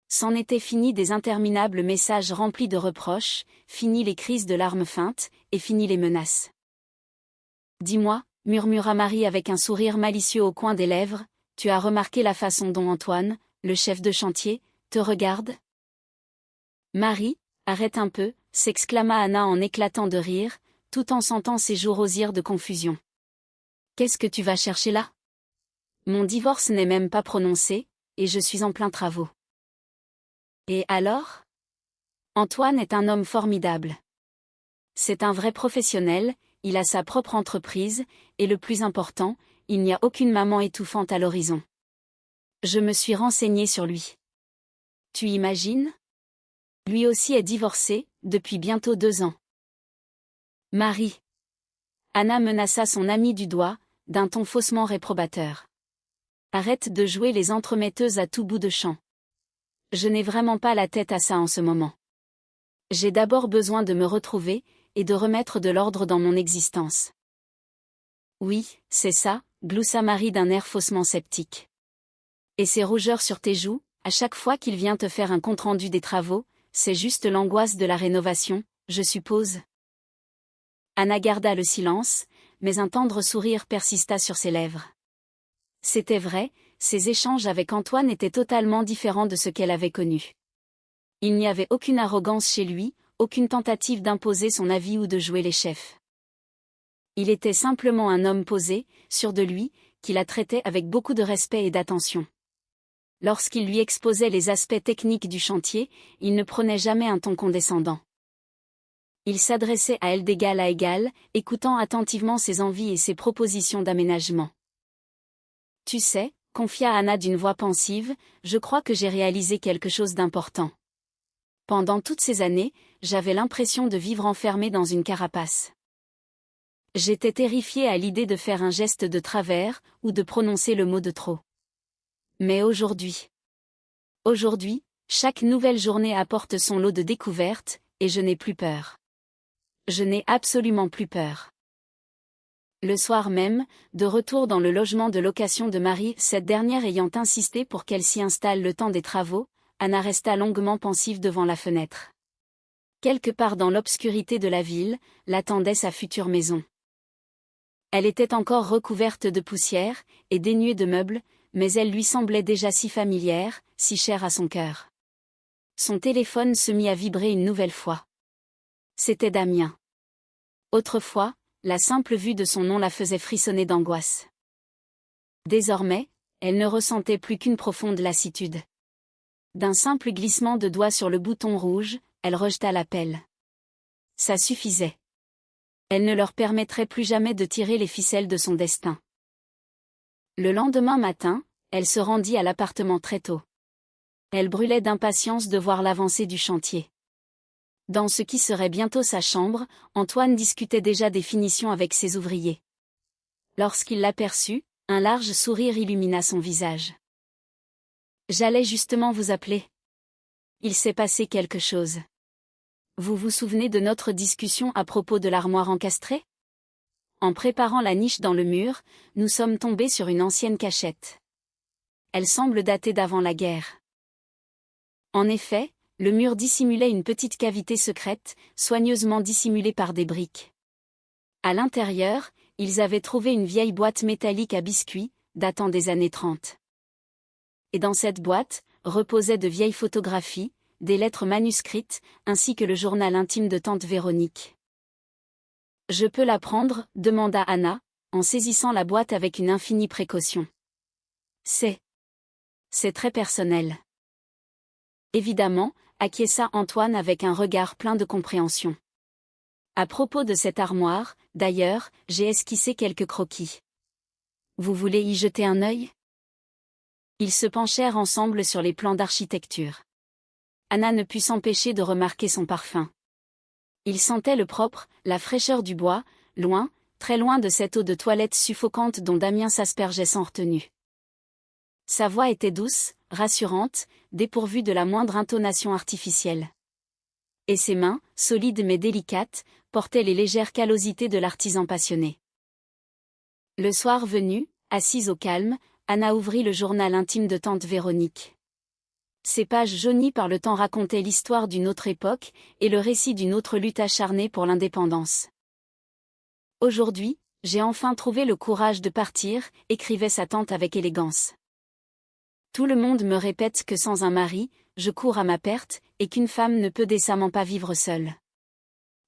C'en était fini des interminables messages remplis de reproches, fini les crises de larmes feintes, et fini les menaces. « Dis-moi » murmura Marie avec un sourire malicieux au coin des lèvres, « tu as remarqué la façon dont Antoine, le chef de chantier, te regarde ?» Marie, arrête un peu, s'exclama Anna en éclatant de rire, tout en sentant ses joues rosir de confusion. Qu'est-ce que tu vas chercher là ? Mon divorce n'est même pas prononcé, et je suis en plein travaux. Et alors ? Antoine est un homme formidable. C'est un vrai professionnel, il a sa propre entreprise, et le plus important, il n'y a aucune maman étouffante à l'horizon. Je me suis renseignée sur lui. Tu imagines ? Lui aussi est divorcé, depuis bientôt 2 ans. Marie. Anna menaça son amie du doigt, d'un ton faussement réprobateur. Arrête de jouer les entremetteuses à tout bout de champ. Je n'ai vraiment pas la tête à ça en ce moment. J'ai d'abord besoin de me retrouver, et de remettre de l'ordre dans mon existence. Oui, c'est ça, gloussa Marie d'un air faussement sceptique. Et ces rougeurs sur tes joues, à chaque fois qu'il vient te faire un compte-rendu des travaux, c'est juste l'angoisse de la rénovation, je suppose. Anna garda le silence, mais un tendre sourire persista sur ses lèvres. C'était vrai, ses échanges avec Antoine étaient totalement différents de ce qu'elle avait connu. Il n'y avait aucune arrogance chez lui, aucune tentative d'imposer son avis ou de jouer les chefs. Il était simplement un homme posé, sûr de lui, qui la traitait avec beaucoup de respect et d'attention. Lorsqu'il lui exposait les aspects techniques du chantier, il ne prenait jamais un ton condescendant. Il s'adressait à elle d'égal à égal, écoutant attentivement ses envies et ses propositions d'aménagement. Tu sais, confia Anna d'une voix pensive, je crois que j'ai réalisé quelque chose d'important. Pendant toutes ces années, j'avais l'impression de vivre enfermée dans une carapace. J'étais terrifiée à l'idée de faire un geste de travers, ou de prononcer le mot de trop. Mais aujourd'hui, chaque nouvelle journée apporte son lot de découvertes, et je n'ai plus peur. Je n'ai absolument plus peur. Le soir même, de retour dans le logement de location de Marie, cette dernière ayant insisté pour qu'elle s'y installe le temps des travaux, Anna resta longuement pensive devant la fenêtre. Quelque part dans l'obscurité de la ville, l'attendait sa future maison. Elle était encore recouverte de poussière, et dénuée de meubles, mais elle lui semblait déjà si familière, si chère à son cœur. Son téléphone se mit à vibrer une nouvelle fois. C'était Damien. Autrefois, la simple vue de son nom la faisait frissonner d'angoisse. Désormais, elle ne ressentait plus qu'une profonde lassitude. D'un simple glissement de doigt sur le bouton rouge, elle rejeta l'appel. Ça suffisait. Elle ne leur permettrait plus jamais de tirer les ficelles de son destin. Le lendemain matin, elle se rendit à l'appartement très tôt. Elle brûlait d'impatience de voir l'avancée du chantier. Dans ce qui serait bientôt sa chambre, Antoine discutait déjà des finitions avec ses ouvriers. Lorsqu'il l'aperçut, un large sourire illumina son visage. « J'allais justement vous appeler. Il s'est passé quelque chose. Vous vous souvenez de notre discussion à propos de l'armoire encastrée ? En préparant la niche dans le mur, nous sommes tombés sur une ancienne cachette. Elle semble dater d'avant la guerre. En effet, le mur dissimulait une petite cavité secrète, soigneusement dissimulée par des briques. À l'intérieur, ils avaient trouvé une vieille boîte métallique à biscuits, datant des années 30. Et dans cette boîte, reposaient de vieilles photographies, des lettres manuscrites, ainsi que le journal intime de tante Véronique. « Je peux la prendre ?» demanda Anna, en saisissant la boîte avec une infinie précaution. « C'est très personnel. » Évidemment, acquiesça Antoine avec un regard plein de compréhension. À propos de cette armoire, d'ailleurs, j'ai esquissé quelques croquis. Vous voulez y jeter un œil ? Ils se penchèrent ensemble sur les plans d'architecture. Anna ne put s'empêcher de remarquer son parfum. Il sentait le propre, la fraîcheur du bois, loin, très loin de cette eau de toilette suffocante dont Damien s'aspergeait sans retenue. Sa voix était douce, rassurante, dépourvue de la moindre intonation artificielle. Et ses mains, solides mais délicates, portaient les légères callosités de l'artisan passionné. Le soir venu, assise au calme, Anna ouvrit le journal intime de tante Véronique. Ses pages jaunies par le temps racontaient l'histoire d'une autre époque, et le récit d'une autre lutte acharnée pour l'indépendance. « Aujourd'hui, j'ai enfin trouvé le courage de partir », écrivait sa tante avec élégance. « Tout le monde me répète que sans un mari, je cours à ma perte, et qu'une femme ne peut décemment pas vivre seule.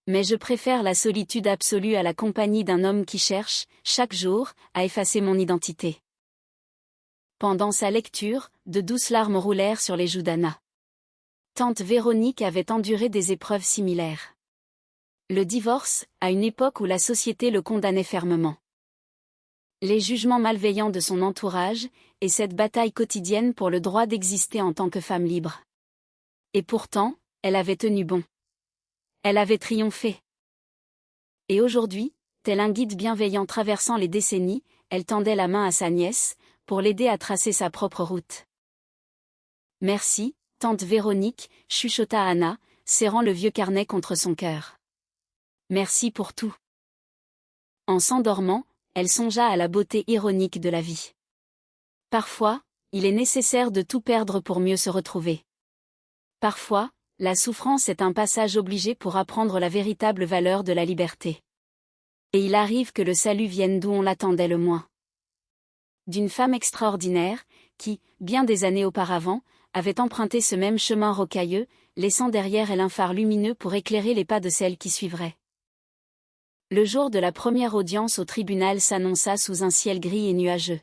Mais je préfère la solitude absolue à la compagnie d'un homme qui cherche, chaque jour, à effacer mon identité. » Pendant sa lecture, de douces larmes roulèrent sur les joues d'Anna. Tante Véronique avait enduré des épreuves similaires. Le divorce, à une époque où la société le condamnait fermement. Les jugements malveillants de son entourage, et cette bataille quotidienne pour le droit d'exister en tant que femme libre. Et pourtant, elle avait tenu bon. Elle avait triomphé. Et aujourd'hui, tel un guide bienveillant traversant les décennies, elle tendait la main à sa nièce, pour l'aider à tracer sa propre route. Merci, tante Véronique, chuchota Anna, serrant le vieux carnet contre son cœur. Merci pour tout. En s'endormant, elle songea à la beauté ironique de la vie. Parfois, il est nécessaire de tout perdre pour mieux se retrouver. Parfois, la souffrance est un passage obligé pour apprendre la véritable valeur de la liberté. Et il arrive que le salut vienne d'où on l'attendait le moins. D'une femme extraordinaire, qui, bien des années auparavant, avait emprunté ce même chemin rocailleux, laissant derrière elle un phare lumineux pour éclairer les pas de celle qui suivrait. Le jour de la première audience au tribunal s'annonça sous un ciel gris et nuageux.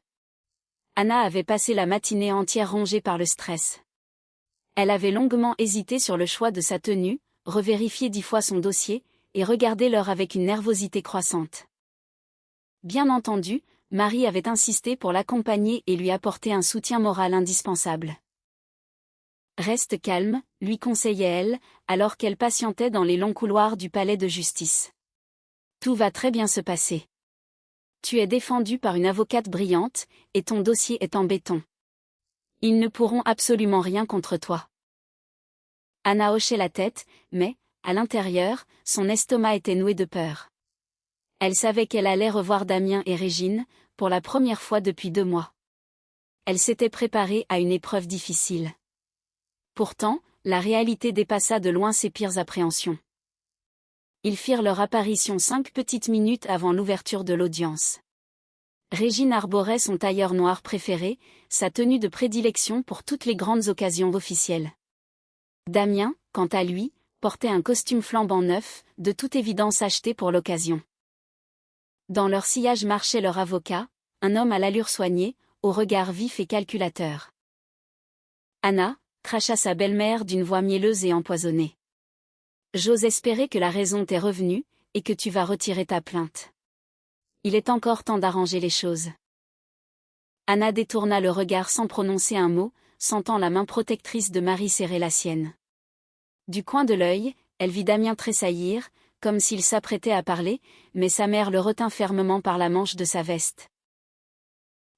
Anna avait passé la matinée entière rongée par le stress. Elle avait longuement hésité sur le choix de sa tenue, revérifié 10 fois son dossier, et regardé l'heure avec une nervosité croissante. Bien entendu, Marie avait insisté pour l'accompagner et lui apporter un soutien moral indispensable. Reste calme, lui conseillait-elle, alors qu'elle patientait dans les longs couloirs du palais de justice. Tout va très bien se passer. Tu es défendu par une avocate brillante, et ton dossier est en béton. Ils ne pourront absolument rien contre toi. Anna hochait la tête, mais, à l'intérieur, son estomac était noué de peur. Elle savait qu'elle allait revoir Damien et Régine, pour la première fois depuis 2 mois. Elle s'était préparée à une épreuve difficile. Pourtant, la réalité dépassa de loin ses pires appréhensions. Ils firent leur apparition 5 petites minutes avant l'ouverture de l'audience. Régine arborait son tailleur noir préféré, sa tenue de prédilection pour toutes les grandes occasions officielles. Damien, quant à lui, portait un costume flambant neuf, de toute évidence acheté pour l'occasion. Dans leur sillage marchait leur avocat, un homme à l'allure soignée, au regard vif et calculateur. Anna, cracha sa belle-mère d'une voix mielleuse et empoisonnée. J'ose espérer que la raison t'est revenue, et que tu vas retirer ta plainte. Il est encore temps d'arranger les choses. Anna détourna le regard sans prononcer un mot, sentant la main protectrice de Marie serrer la sienne. Du coin de l'œil, elle vit Damien tressaillir, comme s'il s'apprêtait à parler, mais sa mère le retint fermement par la manche de sa veste.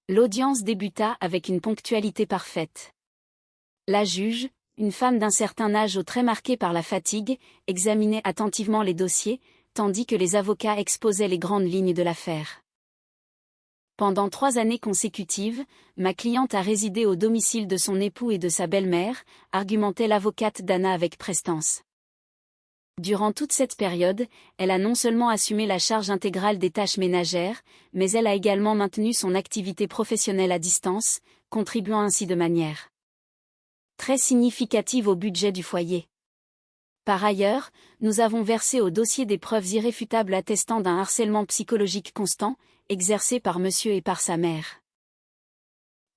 L'audience débuta avec une ponctualité parfaite. La juge, une femme d'un certain âge aux traits marqués par la fatigue, examinait attentivement les dossiers, tandis que les avocats exposaient les grandes lignes de l'affaire. Pendant 3 années consécutives, ma cliente a résidé au domicile de son époux et de sa belle-mère, argumentait l'avocate d'Anna avec prestance. Durant toute cette période, elle a non seulement assumé la charge intégrale des tâches ménagères, mais elle a également maintenu son activité professionnelle à distance, contribuant ainsi de manière très significative au budget du foyer. Par ailleurs, nous avons versé au dossier des preuves irréfutables attestant d'un harcèlement psychologique constant, exercé par monsieur et par sa mère.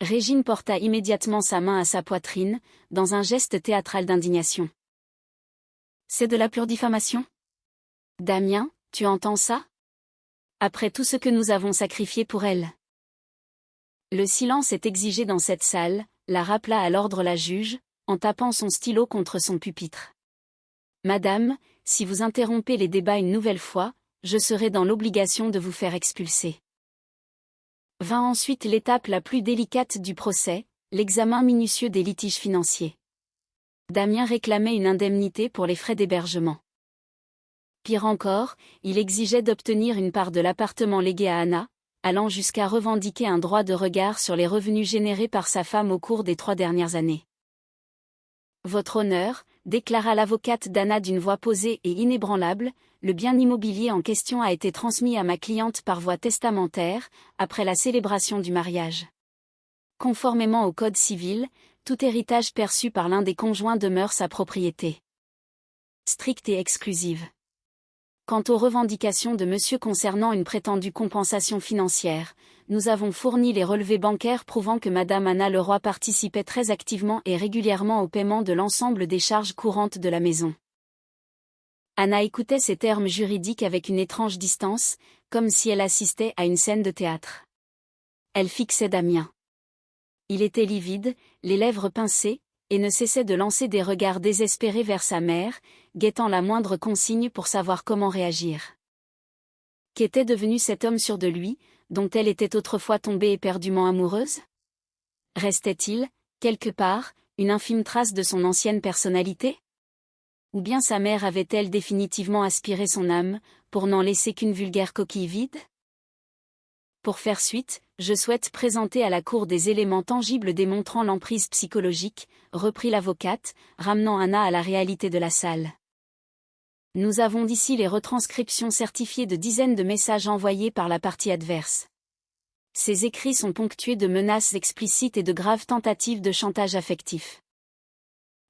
Régine porta immédiatement sa main à sa poitrine, dans un geste théâtral d'indignation. C'est de la pure diffamation? Damien, tu entends ça? Après tout ce que nous avons sacrifié pour elle. Le silence est exigé dans cette salle, la rappela à l'ordre la juge, en tapant son stylo contre son pupitre. Madame, si vous interrompez les débats une nouvelle fois, je serai dans l'obligation de vous faire expulser. Vint ensuite l'étape la plus délicate du procès, l'examen minutieux des litiges financiers. Damien réclamait une indemnité pour les frais d'hébergement. Pire encore, il exigeait d'obtenir une part de l'appartement légué à Anna, allant jusqu'à revendiquer un droit de regard sur les revenus générés par sa femme au cours des 3 dernières années. Votre honneur, déclara l'avocate d'Anna d'une voix posée et inébranlable, le bien immobilier en question a été transmis à ma cliente par voie testamentaire, après la célébration du mariage. Conformément au Code civil, tout héritage perçu par l'un des conjoints demeure sa propriété stricte et exclusive. Quant aux revendications de monsieur concernant une prétendue compensation financière, nous avons fourni les relevés bancaires prouvant que madame Anna Leroy participait très activement et régulièrement au paiement de l'ensemble des charges courantes de la maison. Anna écoutait ces termes juridiques avec une étrange distance, comme si elle assistait à une scène de théâtre. Elle fixait Damien. Il était livide, les lèvres pincées, et ne cessait de lancer des regards désespérés vers sa mère, guettant la moindre consigne pour savoir comment réagir. Qu'était devenu cet homme sûr de lui, dont elle était autrefois tombée éperdument amoureuse? Restait-il, quelque part, une infime trace de son ancienne personnalité? Ou bien sa mère avait-elle définitivement aspiré son âme, pour n'en laisser qu'une vulgaire coquille vide? Pour faire suite, je souhaite présenter à la cour des éléments tangibles démontrant l'emprise psychologique, reprit l'avocate, ramenant Anna à la réalité de la salle. Nous avons d'ici les retranscriptions certifiées de dizaines de messages envoyés par la partie adverse. Ces écrits sont ponctués de menaces explicites et de graves tentatives de chantage affectif.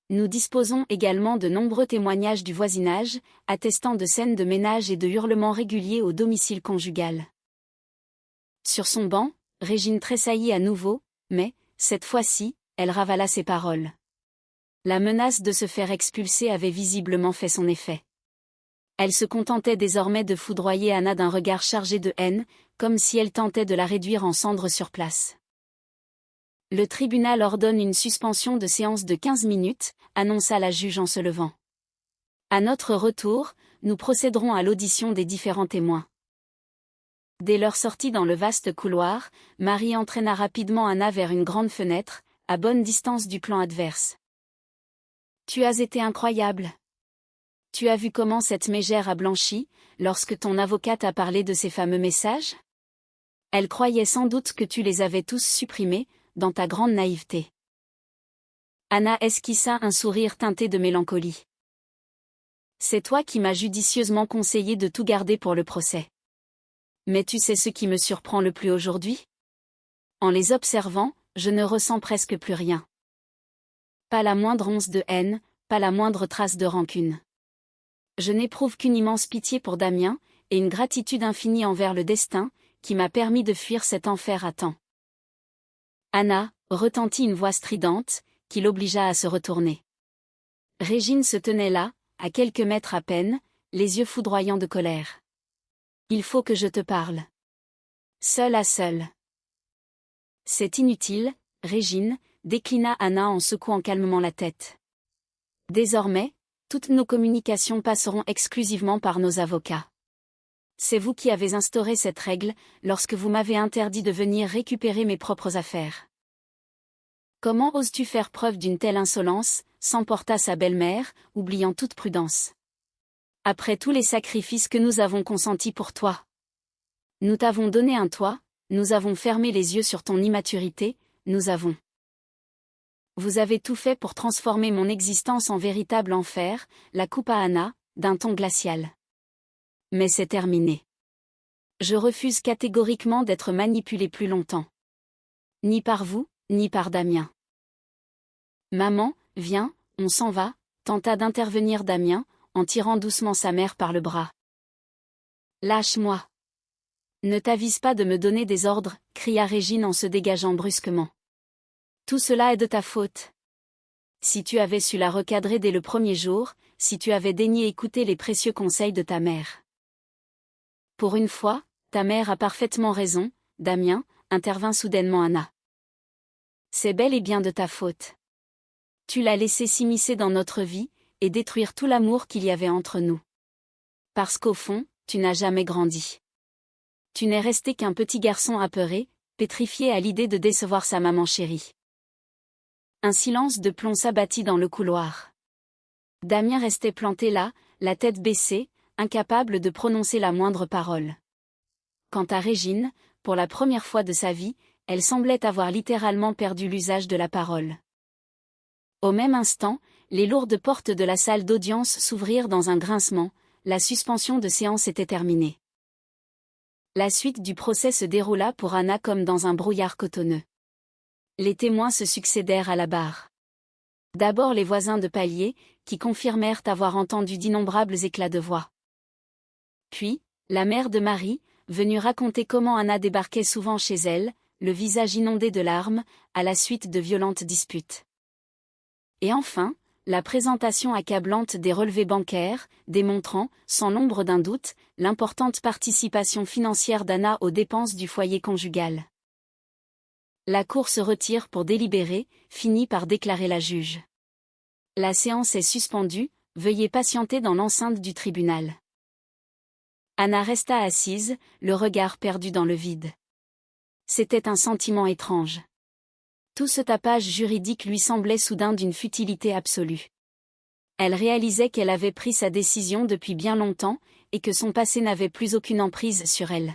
Nous disposons également de nombreux témoignages du voisinage, attestant de scènes de ménage et de hurlements réguliers au domicile conjugal. Sur son banc, Régine tressaillit à nouveau, mais, cette fois-ci, elle ravala ses paroles. La menace de se faire expulser avait visiblement fait son effet. Elle se contentait désormais de foudroyer Anna d'un regard chargé de haine, comme si elle tentait de la réduire en cendres sur place. Le tribunal ordonne une suspension de séance de 15 minutes, annonça la juge en se levant. À notre retour, nous procéderons à l'audition des différents témoins. Dès leur sortie dans le vaste couloir, Marie entraîna rapidement Anna vers une grande fenêtre, à bonne distance du plan adverse. « Tu as été incroyable. Tu as vu comment cette mégère a blanchi, lorsque ton avocate a parlé de ces fameux messages? Elle croyait sans doute que tu les avais tous supprimés, dans ta grande naïveté. » Anna esquissa un sourire teinté de mélancolie. « C'est toi qui m'as judicieusement conseillé de tout garder pour le procès. Mais tu sais ce qui me surprend le plus aujourd'hui? En les observant, je ne ressens presque plus rien. Pas la moindre once de haine, pas la moindre trace de rancune. Je n'éprouve qu'une immense pitié pour Damien, et une gratitude infinie envers le destin, qui m'a permis de fuir cet enfer à temps. » Anna, retentit une voix stridente, qui l'obligea à se retourner. Régine se tenait là, à quelques mètres à peine, les yeux foudroyants de colère. « Il faut que je te parle. Seul à seul. » « C'est inutile, Régine, » déclina Anna en secouant calmement la tête. « Désormais, toutes nos communications passeront exclusivement par nos avocats. C'est vous qui avez instauré cette règle, lorsque vous m'avez interdit de venir récupérer mes propres affaires. Comment oses-tu faire preuve d'une telle insolence, s'emporta sa belle-mère, oubliant toute prudence. Après tous les sacrifices que nous avons consentis pour toi. Nous t'avons donné un toit, nous avons fermé les yeux sur ton immaturité, nous avons. Vous avez tout fait pour transformer mon existence en véritable enfer, la coupa Anna, d'un ton glacial. Mais c'est terminé. Je refuse catégoriquement d'être manipulée plus longtemps. Ni par vous, ni par Damien. Maman, viens, on s'en va, tenta d'intervenir Damien, en tirant doucement sa mère par le bras. Lâche-moi. Ne t'avise pas de me donner des ordres, cria Régine en se dégageant brusquement. Tout cela est de ta faute. Si tu avais su la recadrer dès le premier jour, si tu avais daigné écouter les précieux conseils de ta mère. Pour une fois, ta mère a parfaitement raison, Damien, intervint soudainement Anna. C'est bel et bien de ta faute. Tu l'as laissé s'immiscer dans notre vie, et détruire tout l'amour qu'il y avait entre nous. Parce qu'au fond, tu n'as jamais grandi. Tu n'es resté qu'un petit garçon apeuré, pétrifié à l'idée de décevoir sa maman chérie. Un silence de plomb s'abattit dans le couloir. Damien restait planté là, la tête baissée, incapable de prononcer la moindre parole. Quant à Régine, pour la première fois de sa vie, elle semblait avoir littéralement perdu l'usage de la parole. Au même instant, les lourdes portes de la salle d'audience s'ouvrirent dans un grincement, la suspension de séance était terminée. La suite du procès se déroula pour Anna comme dans un brouillard cotonneux. Les témoins se succédèrent à la barre. D'abord les voisins de palier, qui confirmèrent avoir entendu d'innombrables éclats de voix. Puis, la mère de Marie, venue raconter comment Anna débarquait souvent chez elle, le visage inondé de larmes, à la suite de violentes disputes. Et enfin, la présentation accablante des relevés bancaires, démontrant, sans l'ombre d'un doute, l'importante participation financière d'Anna aux dépenses du foyer conjugal. La cour se retire pour délibérer, finit par déclarer la juge. La séance est suspendue, veuillez patienter dans l'enceinte du tribunal. Anna resta assise, le regard perdu dans le vide. C'était un sentiment étrange. Tout ce tapage juridique lui semblait soudain d'une futilité absolue. Elle réalisait qu'elle avait pris sa décision depuis bien longtemps, et que son passé n'avait plus aucune emprise sur elle.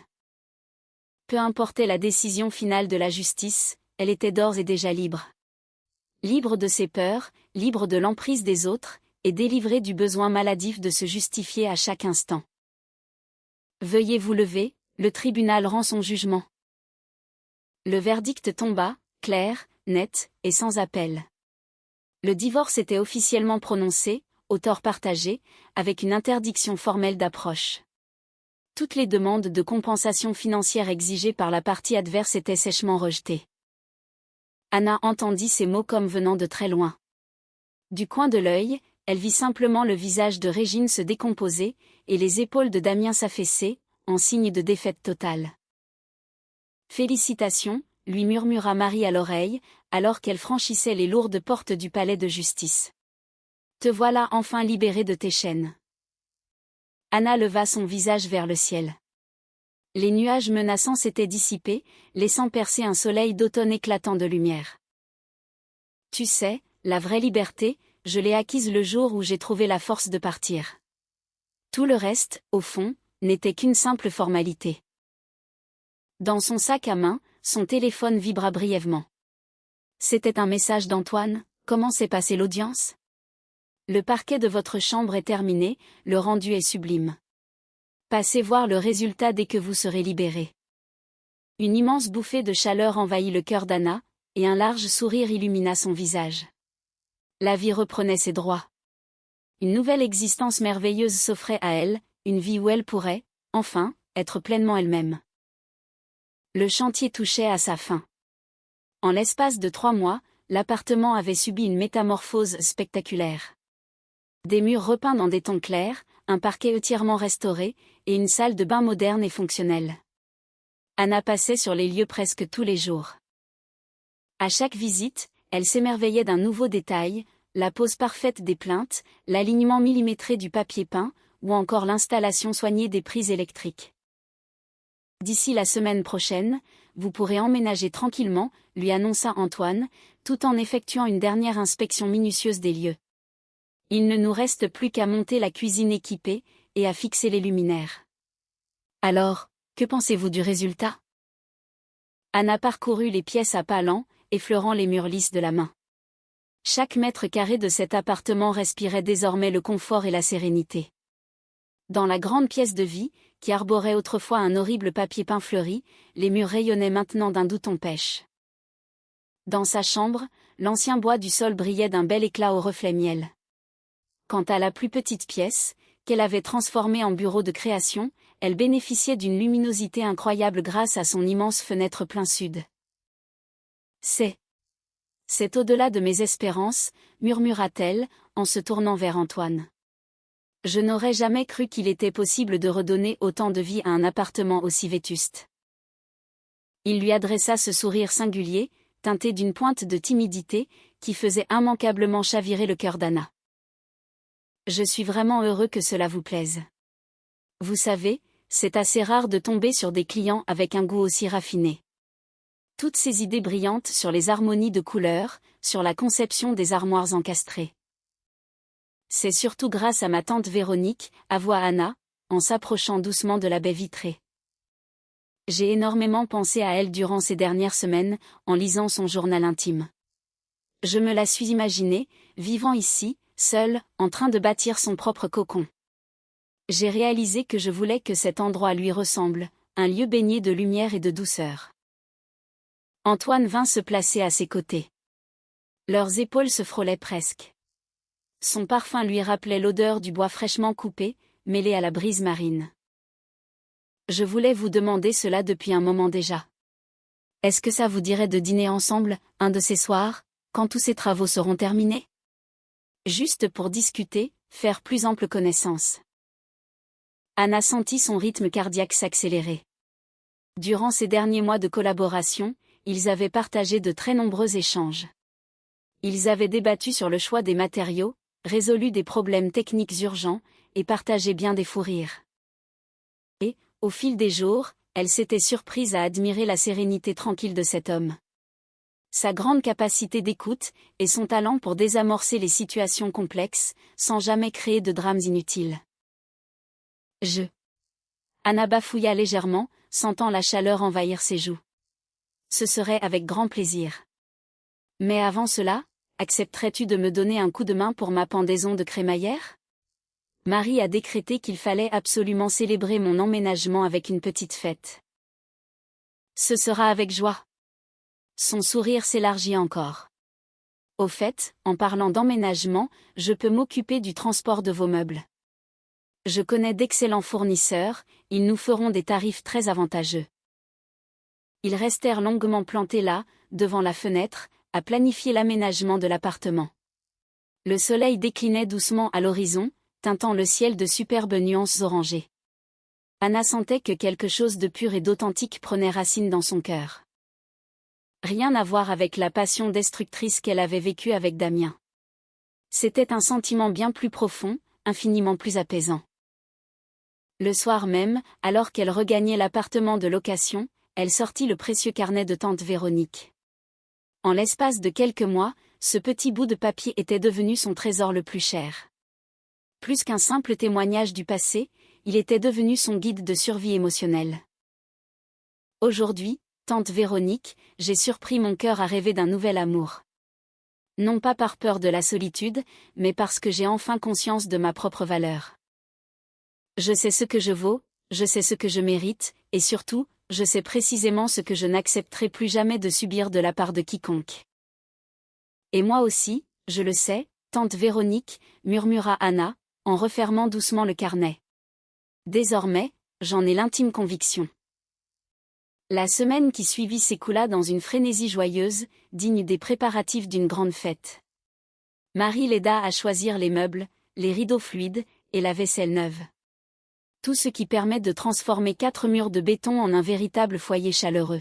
Peu importait la décision finale de la justice, elle était d'ores et déjà libre. Libre de ses peurs, libre de l'emprise des autres, et délivrée du besoin maladif de se justifier à chaque instant. Veuillez vous lever, le tribunal rend son jugement. Le verdict tomba, clair, net, et sans appel. Le divorce était officiellement prononcé, au tort partagé, avec une interdiction formelle d'approche. Toutes les demandes de compensation financière exigées par la partie adverse étaient sèchement rejetées. Anna entendit ces mots comme venant de très loin. Du coin de l'œil, elle vit simplement le visage de Régine se décomposer, et les épaules de Damien s'affaisser, en signe de défaite totale. « Félicitations », lui murmura Marie à l'oreille, alors qu'elle franchissait les lourdes portes du palais de justice. « Te voilà enfin libérée de tes chaînes. » Anna leva son visage vers le ciel. Les nuages menaçants s'étaient dissipés, laissant percer un soleil d'automne éclatant de lumière. « Tu sais, la vraie liberté, je l'ai acquise le jour où j'ai trouvé la force de partir. Tout le reste, au fond, n'était qu'une simple formalité. » Dans son sac à main, son téléphone vibra brièvement. C'était un message d'Antoine. « Comment s'est passée l'audience ? Le parquet de votre chambre est terminé, le rendu est sublime. Passez voir le résultat dès que vous serez libéré. » Une immense bouffée de chaleur envahit le cœur d'Anna, et un large sourire illumina son visage. La vie reprenait ses droits. Une nouvelle existence merveilleuse s'offrait à elle, une vie où elle pourrait, enfin, être pleinement elle-même. Le chantier touchait à sa fin. En l'espace de 3 mois, l'appartement avait subi une métamorphose spectaculaire. Des murs repeints dans des tons clairs, un parquet entièrement restauré, et une salle de bain moderne et fonctionnelle. Anna passait sur les lieux presque tous les jours. À chaque visite, elle s'émerveillait d'un nouveau détail, la pose parfaite des plinthes, l'alignement millimétré du papier peint, ou encore l'installation soignée des prises électriques. D'ici la semaine prochaine, vous pourrez emménager tranquillement, lui annonça Antoine, tout en effectuant une dernière inspection minutieuse des lieux. Il ne nous reste plus qu'à monter la cuisine équipée, et à fixer les luminaires. Alors, que pensez-vous du résultat ? Anna parcourut les pièces à pas lents, effleurant les murs lisses de la main. Chaque mètre carré de cet appartement respirait désormais le confort et la sérénité. Dans la grande pièce de vie, qui arborait autrefois un horrible papier peint fleuri, les murs rayonnaient maintenant d'un doux ton pêche. Dans sa chambre, l'ancien bois du sol brillait d'un bel éclat au reflet miel. Quant à la plus petite pièce, qu'elle avait transformée en bureau de création, elle bénéficiait d'une luminosité incroyable grâce à son immense fenêtre plein sud. C'est au-delà de mes espérances, murmura-t-elle, en se tournant vers Antoine. Je n'aurais jamais cru qu'il était possible de redonner autant de vie à un appartement aussi vétuste. Il lui adressa ce sourire singulier, teinté d'une pointe de timidité, qui faisait immanquablement chavirer le cœur d'Anna. Je suis vraiment heureux que cela vous plaise. Vous savez, c'est assez rare de tomber sur des clients avec un goût aussi raffiné. Toutes ces idées brillantes sur les harmonies de couleurs, sur la conception des armoires encastrées. C'est surtout grâce à ma tante Véronique, avoua Anna, en s'approchant doucement de la baie vitrée. J'ai énormément pensé à elle durant ces dernières semaines, en lisant son journal intime. Je me la suis imaginée, vivant ici, seule, en train de bâtir son propre cocon. J'ai réalisé que je voulais que cet endroit lui ressemble, un lieu baigné de lumière et de douceur. Antoine vint se placer à ses côtés. Leurs épaules se frôlaient presque. Son parfum lui rappelait l'odeur du bois fraîchement coupé, mêlé à la brise marine. Je voulais vous demander cela depuis un moment déjà. Est-ce que ça vous dirait de dîner ensemble, un de ces soirs, quand tous ces travaux seront terminés ? Juste pour discuter, faire plus ample connaissance. Anna sentit son rythme cardiaque s'accélérer. Durant ces derniers mois de collaboration, ils avaient partagé de très nombreux échanges. Ils avaient débattu sur le choix des matériaux, résolu des problèmes techniques urgents, et partagé bien des fous rires. Et, au fil des jours, elle s'était surprise à admirer la sérénité tranquille de cet homme. Sa grande capacité d'écoute, et son talent pour désamorcer les situations complexes, sans jamais créer de drames inutiles. Anna bafouilla légèrement, sentant la chaleur envahir ses joues. Ce serait avec grand plaisir. Mais avant cela, accepterais-tu de me donner un coup de main pour ma pendaison de crémaillère ? Marie a décrété qu'il fallait absolument célébrer mon emménagement avec une petite fête. Ce sera avec joie. Son sourire s'élargit encore. Au fait, en parlant d'emménagement, je peux m'occuper du transport de vos meubles. Je connais d'excellents fournisseurs, ils nous feront des tarifs très avantageux. Ils restèrent longuement plantés là, devant la fenêtre, à planifier l'aménagement de l'appartement. Le soleil déclinait doucement à l'horizon, teintant le ciel de superbes nuances orangées. Anna sentait que quelque chose de pur et d'authentique prenait racine dans son cœur. Rien à voir avec la passion destructrice qu'elle avait vécue avec Damien. C'était un sentiment bien plus profond, infiniment plus apaisant. Le soir même, alors qu'elle regagnait l'appartement de location, elle sortit le précieux carnet de tante Véronique. En l'espace de quelques mois, ce petit bout de papier était devenu son trésor le plus cher. Plus qu'un simple témoignage du passé, il était devenu son guide de survie émotionnelle. Aujourd'hui, tante Véronique, j'ai surpris mon cœur à rêver d'un nouvel amour. Non pas par peur de la solitude, mais parce que j'ai enfin conscience de ma propre valeur. Je sais ce que je vaux, je sais ce que je mérite, et surtout, je sais précisément ce que je n'accepterai plus jamais de subir de la part de quiconque. Et moi aussi, je le sais, tante Véronique, murmura Anna, en refermant doucement le carnet. Désormais, j'en ai l'intime conviction. La semaine qui suivit s'écoula dans une frénésie joyeuse, digne des préparatifs d'une grande fête. Marie l'aida à choisir les meubles, les rideaux fluides, et la vaisselle neuve. Tout ce qui permet de transformer 4 murs de béton en un véritable foyer chaleureux.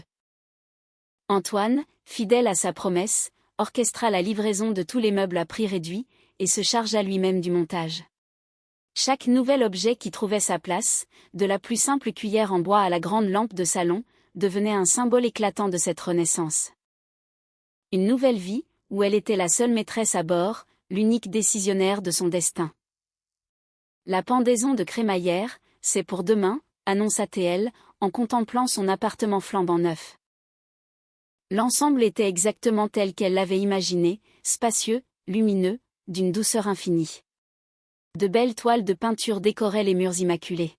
Antoine, fidèle à sa promesse, orchestra la livraison de tous les meubles à prix réduit, et se chargea lui-même du montage. Chaque nouvel objet qui trouvait sa place, de la plus simple cuillère en bois à la grande lampe de salon, devenait un symbole éclatant de cette renaissance. Une nouvelle vie, où elle était la seule maîtresse à bord, l'unique décisionnaire de son destin. La pendaison de crémaillère, c'est pour demain, annonça-t-elle, en contemplant son appartement flambant neuf. L'ensemble était exactement tel qu'elle l'avait imaginé, spacieux, lumineux, d'une douceur infinie. De belles toiles de peinture décoraient les murs immaculés.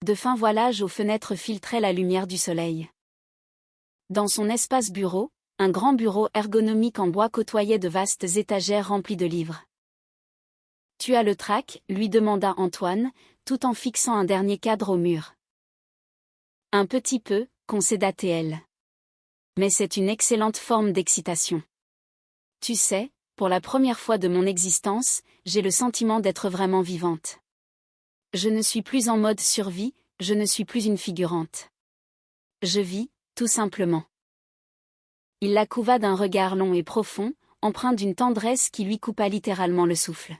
De fins voilages aux fenêtres filtraient la lumière du soleil. Dans son espace bureau, un grand bureau ergonomique en bois côtoyait de vastes étagères remplies de livres. « Tu as le trac ?» lui demanda Antoine, tout en fixant un dernier cadre au mur. « Un petit peu » concéda-t-elle. « Mais c'est une excellente forme d'excitation. Tu sais, pour la première fois de mon existence, j'ai le sentiment d'être vraiment vivante. Je ne suis plus en mode survie, je ne suis plus une figurante. Je vis, tout simplement. » Il la couva d'un regard long et profond, empreint d'une tendresse qui lui coupa littéralement le souffle.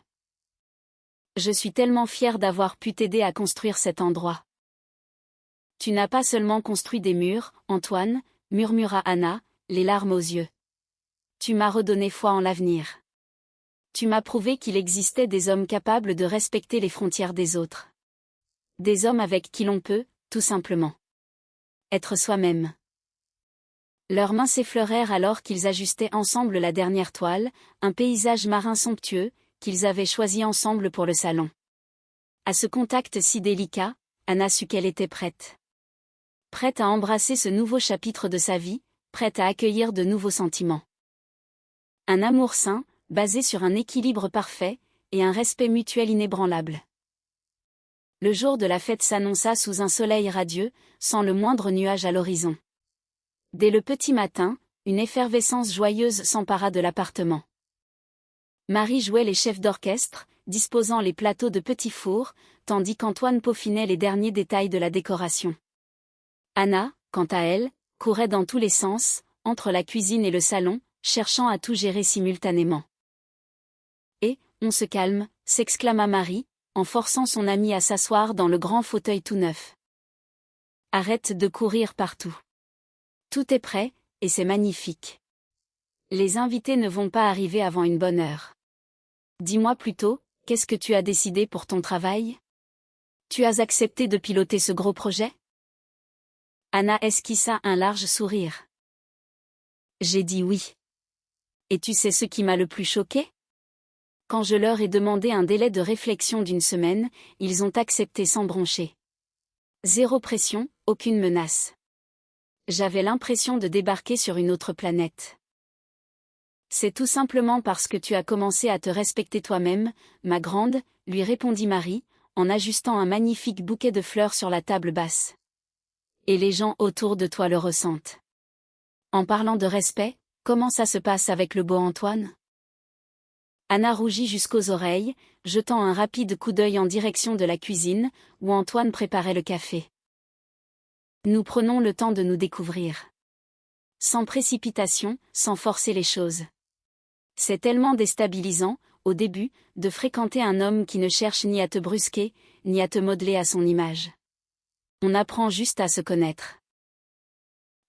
« Je suis tellement fière d'avoir pu t'aider à construire cet endroit. » « Tu n'as pas seulement construit des murs, Antoine, » murmura Anna, les larmes aux yeux. « Tu m'as redonné foi en l'avenir. Tu m'as prouvé qu'il existait des hommes capables de respecter les frontières des autres. Des hommes avec qui l'on peut, tout simplement, être soi-même. » Leurs mains s'effleurèrent alors qu'ils ajustaient ensemble la dernière toile, un paysage marin somptueux, qu'ils avaient choisi ensemble pour le salon. À ce contact si délicat, Anna sut qu'elle était prête. Prête à embrasser ce nouveau chapitre de sa vie, prête à accueillir de nouveaux sentiments. Un amour sain, basé sur un équilibre parfait, et un respect mutuel inébranlable. Le jour de la fête s'annonça sous un soleil radieux, sans le moindre nuage à l'horizon. Dès le petit matin, une effervescence joyeuse s'empara de l'appartement. Marie jouait les chefs d'orchestre, disposant les plateaux de petits fours, tandis qu'Antoine peaufinait les derniers détails de la décoration. Anna, quant à elle, courait dans tous les sens, entre la cuisine et le salon, cherchant à tout gérer simultanément. Et, on se calme, s'exclama Marie, en forçant son amie à s'asseoir dans le grand fauteuil tout neuf. Arrête de courir partout. Tout est prêt, et c'est magnifique. Les invités ne vont pas arriver avant une bonne heure. Dis-moi plutôt, qu'est-ce que tu as décidé pour ton travail? Tu as accepté de piloter ce gros projet? Anna esquissa un large sourire. J'ai dit oui. Et tu sais ce qui m'a le plus choqué? Quand je leur ai demandé un délai de réflexion d'1 semaine, ils ont accepté sans broncher. Zéro pression, aucune menace. J'avais l'impression de débarquer sur une autre planète. C'est tout simplement parce que tu as commencé à te respecter toi-même, ma grande, lui répondit Marie, en ajustant un magnifique bouquet de fleurs sur la table basse. Et les gens autour de toi le ressentent. En parlant de respect, comment ça se passe avec le beau Antoine? Anna rougit jusqu'aux oreilles, jetant un rapide coup d'œil en direction de la cuisine, où Antoine préparait le café. Nous prenons le temps de nous découvrir. Sans précipitation, sans forcer les choses. C'est tellement déstabilisant, au début, de fréquenter un homme qui ne cherche ni à te brusquer, ni à te modeler à son image. On apprend juste à se connaître.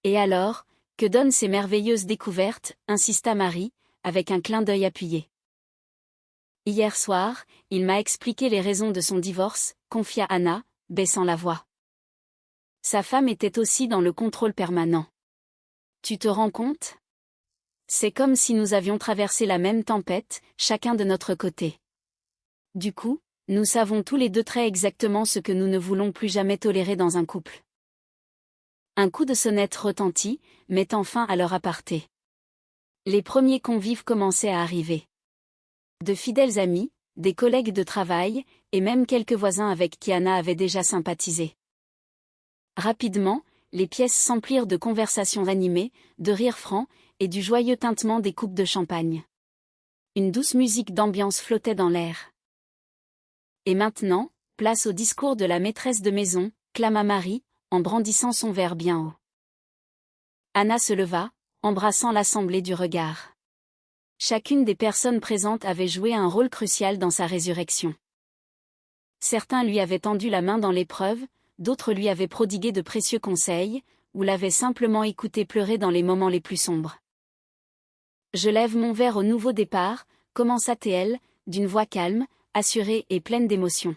Et alors, que donnent ces merveilleuses découvertes, insista Marie, avec un clin d'œil appuyé. Hier soir, il m'a expliqué les raisons de son divorce, confia Anna, baissant la voix. Sa femme était aussi dans le contrôle permanent. Tu te rends compte? C'est comme si nous avions traversé la même tempête, chacun de notre côté. Du coup, nous savons tous les deux très exactement ce que nous ne voulons plus jamais tolérer dans un couple. Un coup de sonnette retentit, mettant fin à leur aparté. Les premiers convives commençaient à arriver. De fidèles amis, des collègues de travail, et même quelques voisins avec qui Anna avait déjà sympathisé. Rapidement, les pièces s'emplirent de conversations animées, de rires francs, et du joyeux tintement des coupes de champagne. Une douce musique d'ambiance flottait dans l'air. Et maintenant, place au discours de la maîtresse de maison, clama Marie, en brandissant son verre bien haut. Anna se leva, embrassant l'assemblée du regard. Chacune des personnes présentes avait joué un rôle crucial dans sa résurrection. Certains lui avaient tendu la main dans l'épreuve, d'autres lui avaient prodigué de précieux conseils, ou l'avaient simplement écouté pleurer dans les moments les plus sombres. Je lève mon verre au nouveau départ, commença T.L., d'une voix calme, assurée et pleine d'émotion.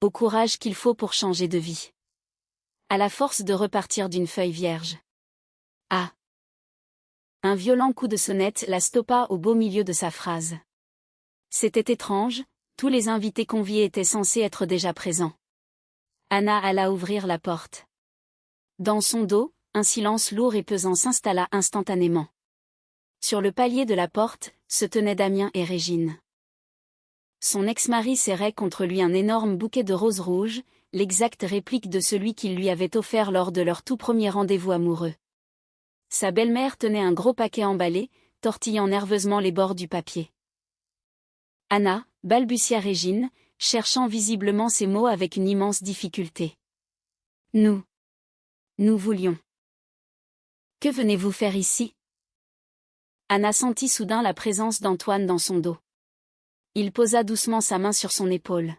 Au courage qu'il faut pour changer de vie. À la force de repartir d'une feuille vierge. Ah! Un violent coup de sonnette la stoppa au beau milieu de sa phrase. C'était étrange, tous les invités conviés étaient censés être déjà présents. Anna alla ouvrir la porte. Dans son dos, un silence lourd et pesant s'installa instantanément. Sur le palier de la porte, se tenaient Damien et Régine. Son ex-mari serrait contre lui un énorme bouquet de roses rouges, l'exacte réplique de celui qu'il lui avait offert lors de leur tout premier rendez-vous amoureux. Sa belle-mère tenait un gros paquet emballé, tortillant nerveusement les bords du papier. Anna, balbutia Régine, cherchant visiblement ses mots avec une immense difficulté. Nous voulions. Que venez-vous faire ici? Anna sentit soudain la présence d'Antoine dans son dos. Il posa doucement sa main sur son épaule.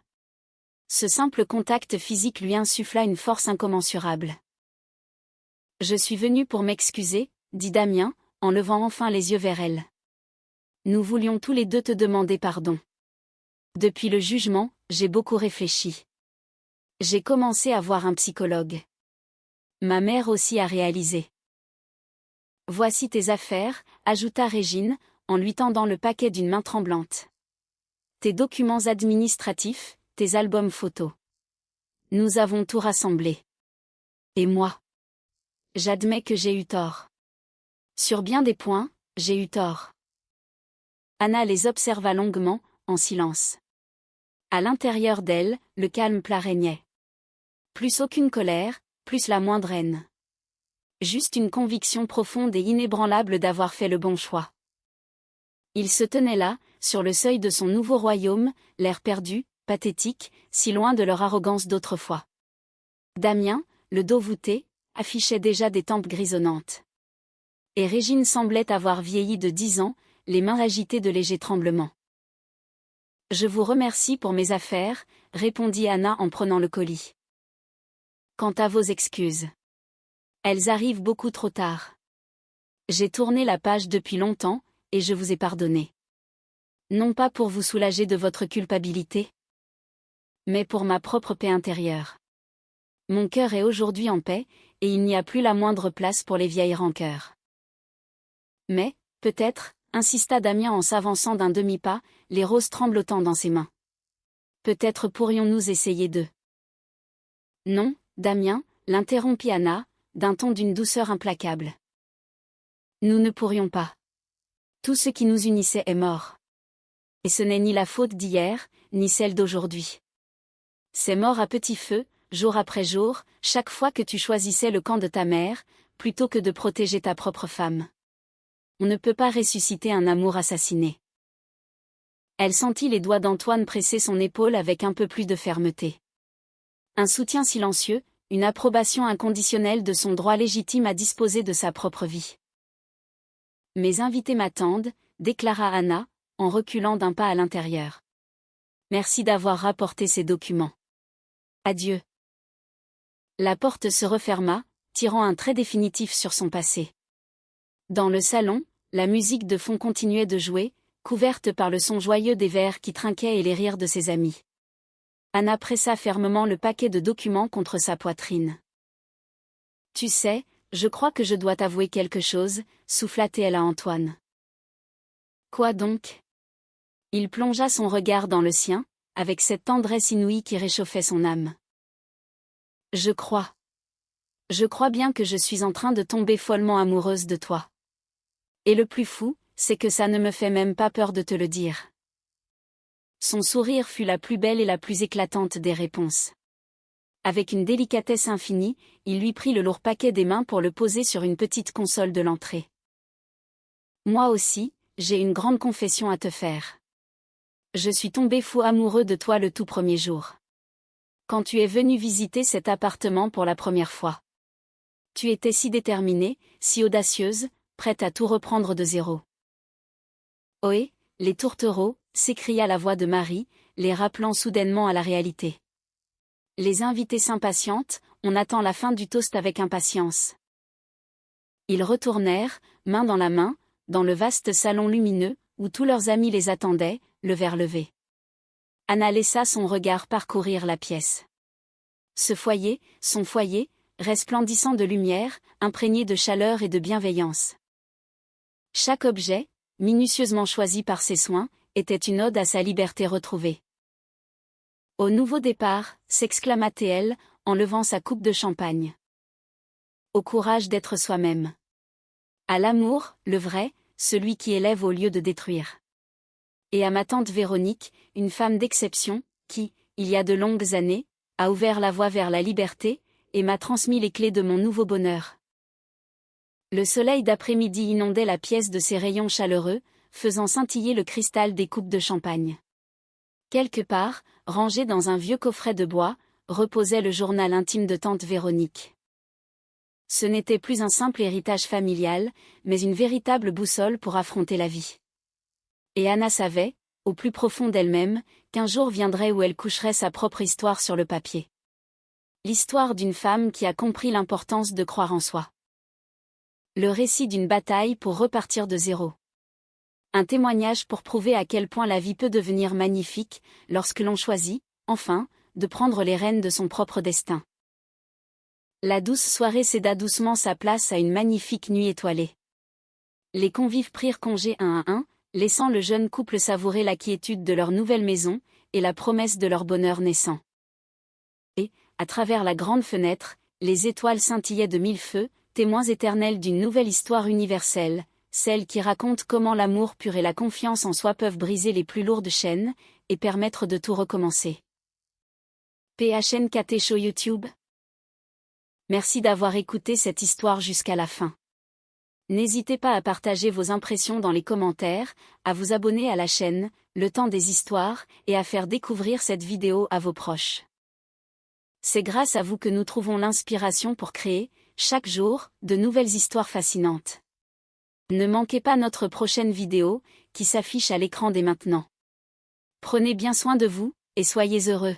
Ce simple contact physique lui insuffla une force incommensurable. Je suis venu pour m'excuser, dit Damien, en levant enfin les yeux vers elle. Nous voulions tous les deux te demander pardon. Depuis le jugement, j'ai beaucoup réfléchi. J'ai commencé à voir un psychologue. Ma mère aussi a réalisé. Voici tes affaires, ajouta Régine, en lui tendant le paquet d'une main tremblante. Tes documents administratifs, tes albums photos. Nous avons tout rassemblé. Et moi? J'admets que j'ai eu tort. Sur bien des points, j'ai eu tort. Anna les observa longuement, en silence. À l'intérieur d'elle, le calme plat régnait. Plus aucune colère, plus la moindre haine. Juste une conviction profonde et inébranlable d'avoir fait le bon choix. Il se tenait là, sur le seuil de son nouveau royaume, l'air perdu, pathétique, si loin de leur arrogance d'autrefois. Damien, le dos voûté, affichait déjà des tempes grisonnantes. Et Régine semblait avoir vieilli de 10 ans, les mains agitées de légers tremblements. Je vous remercie pour mes affaires, répondit Anna en prenant le colis. Quant à vos excuses, elles arrivent beaucoup trop tard. J'ai tourné la page depuis longtemps, et je vous ai pardonné. Non pas pour vous soulager de votre culpabilité, mais pour ma propre paix intérieure. Mon cœur est aujourd'hui en paix, et il n'y a plus la moindre place pour les vieilles rancœurs. Mais, peut-être, insista Damien en s'avançant d'un demi-pas, les roses tremblotant dans ses mains. Peut-être pourrions-nous essayer de... Non, Damien, l'interrompit Anna, d'un ton d'une douceur implacable. Nous ne pourrions pas. Tout ce qui nous unissait est mort. Et ce n'est ni la faute d'hier, ni celle d'aujourd'hui. C'est mort à petit feu, jour après jour, chaque fois que tu choisissais le camp de ta mère, plutôt que de protéger ta propre femme. On ne peut pas ressusciter un amour assassiné. Elle sentit les doigts d'Antoine presser son épaule avec un peu plus de fermeté. Un soutien silencieux, une approbation inconditionnelle de son droit légitime à disposer de sa propre vie. Mes invités m'attendent, déclara Anna, en reculant d'un pas à l'intérieur. Merci d'avoir rapporté ces documents. Adieu. La porte se referma, tirant un trait définitif sur son passé. Dans le salon, la musique de fond continuait de jouer, couverte par le son joyeux des verres qui trinquaient et les rires de ses amis. Anna pressa fermement le paquet de documents contre sa poitrine. Tu sais, je crois que je dois t'avouer quelque chose, souffla-t-elle à Antoine. Quoi donc? Il plongea son regard dans le sien, avec cette tendresse inouïe qui réchauffait son âme. Je crois bien que je suis en train de tomber follement amoureuse de toi. Et le plus fou, c'est que ça ne me fait même pas peur de te le dire. Son sourire fut la plus belle et la plus éclatante des réponses. Avec une délicatesse infinie, il lui prit le lourd paquet des mains pour le poser sur une petite console de l'entrée. Moi aussi, j'ai une grande confession à te faire. Je suis tombé fou amoureux de toi le tout premier jour. Quand tu es venu visiter cet appartement pour la première fois. Tu étais si déterminée, si audacieuse, prête à tout reprendre de zéro. Ohé, les tourtereaux, s'écria la voix de Marie, les rappelant soudainement à la réalité. Les invités s'impatientent, on attend la fin du toast avec impatience. Ils retournèrent, main dans la main, dans le vaste salon lumineux, où tous leurs amis les attendaient, le verre levé. Anna laissa son regard parcourir la pièce. Ce foyer, son foyer, resplendissant de lumière, imprégné de chaleur et de bienveillance. Chaque objet, minutieusement choisi par ses soins, était une ode à sa liberté retrouvée. Au nouveau départ, s'exclama-t-elle, en levant sa coupe de champagne. Au courage d'être soi-même. À l'amour, le vrai, celui qui élève au lieu de détruire. Et à ma tante Véronique, une femme d'exception, qui, il y a de longues années, a ouvert la voie vers la liberté, et m'a transmis les clés de mon nouveau bonheur. Le soleil d'après-midi inondait la pièce de ses rayons chaleureux, faisant scintiller le cristal des coupes de champagne. Quelque part, rangé dans un vieux coffret de bois, reposait le journal intime de tante Véronique. Ce n'était plus un simple héritage familial, mais une véritable boussole pour affronter la vie. Et Anna savait, au plus profond d'elle-même, qu'un jour viendrait où elle coucherait sa propre histoire sur le papier. L'histoire d'une femme qui a compris l'importance de croire en soi. Le récit d'une bataille pour repartir de zéro. Un témoignage pour prouver à quel point la vie peut devenir magnifique, lorsque l'on choisit, enfin, de prendre les rênes de son propre destin. La douce soirée céda doucement sa place à une magnifique nuit étoilée. Les convives prirent congé un à un, laissant le jeune couple savourer la quiétude de leur nouvelle maison, et la promesse de leur bonheur naissant. Et, à travers la grande fenêtre, les étoiles scintillaient de mille feux, témoins éternels d'une nouvelle histoire universelle, celle qui raconte comment l'amour pur et la confiance en soi peuvent briser les plus lourdes chaînes, et permettre de tout recommencer. PHNKT Show YouTube. Merci d'avoir écouté cette histoire jusqu'à la fin. N'hésitez pas à partager vos impressions dans les commentaires, à vous abonner à la chaîne, Le Temps des Histoires, et à faire découvrir cette vidéo à vos proches. C'est grâce à vous que nous trouvons l'inspiration pour créer, chaque jour, de nouvelles histoires fascinantes. Ne manquez pas notre prochaine vidéo, qui s'affiche à l'écran dès maintenant. Prenez bien soin de vous, et soyez heureux.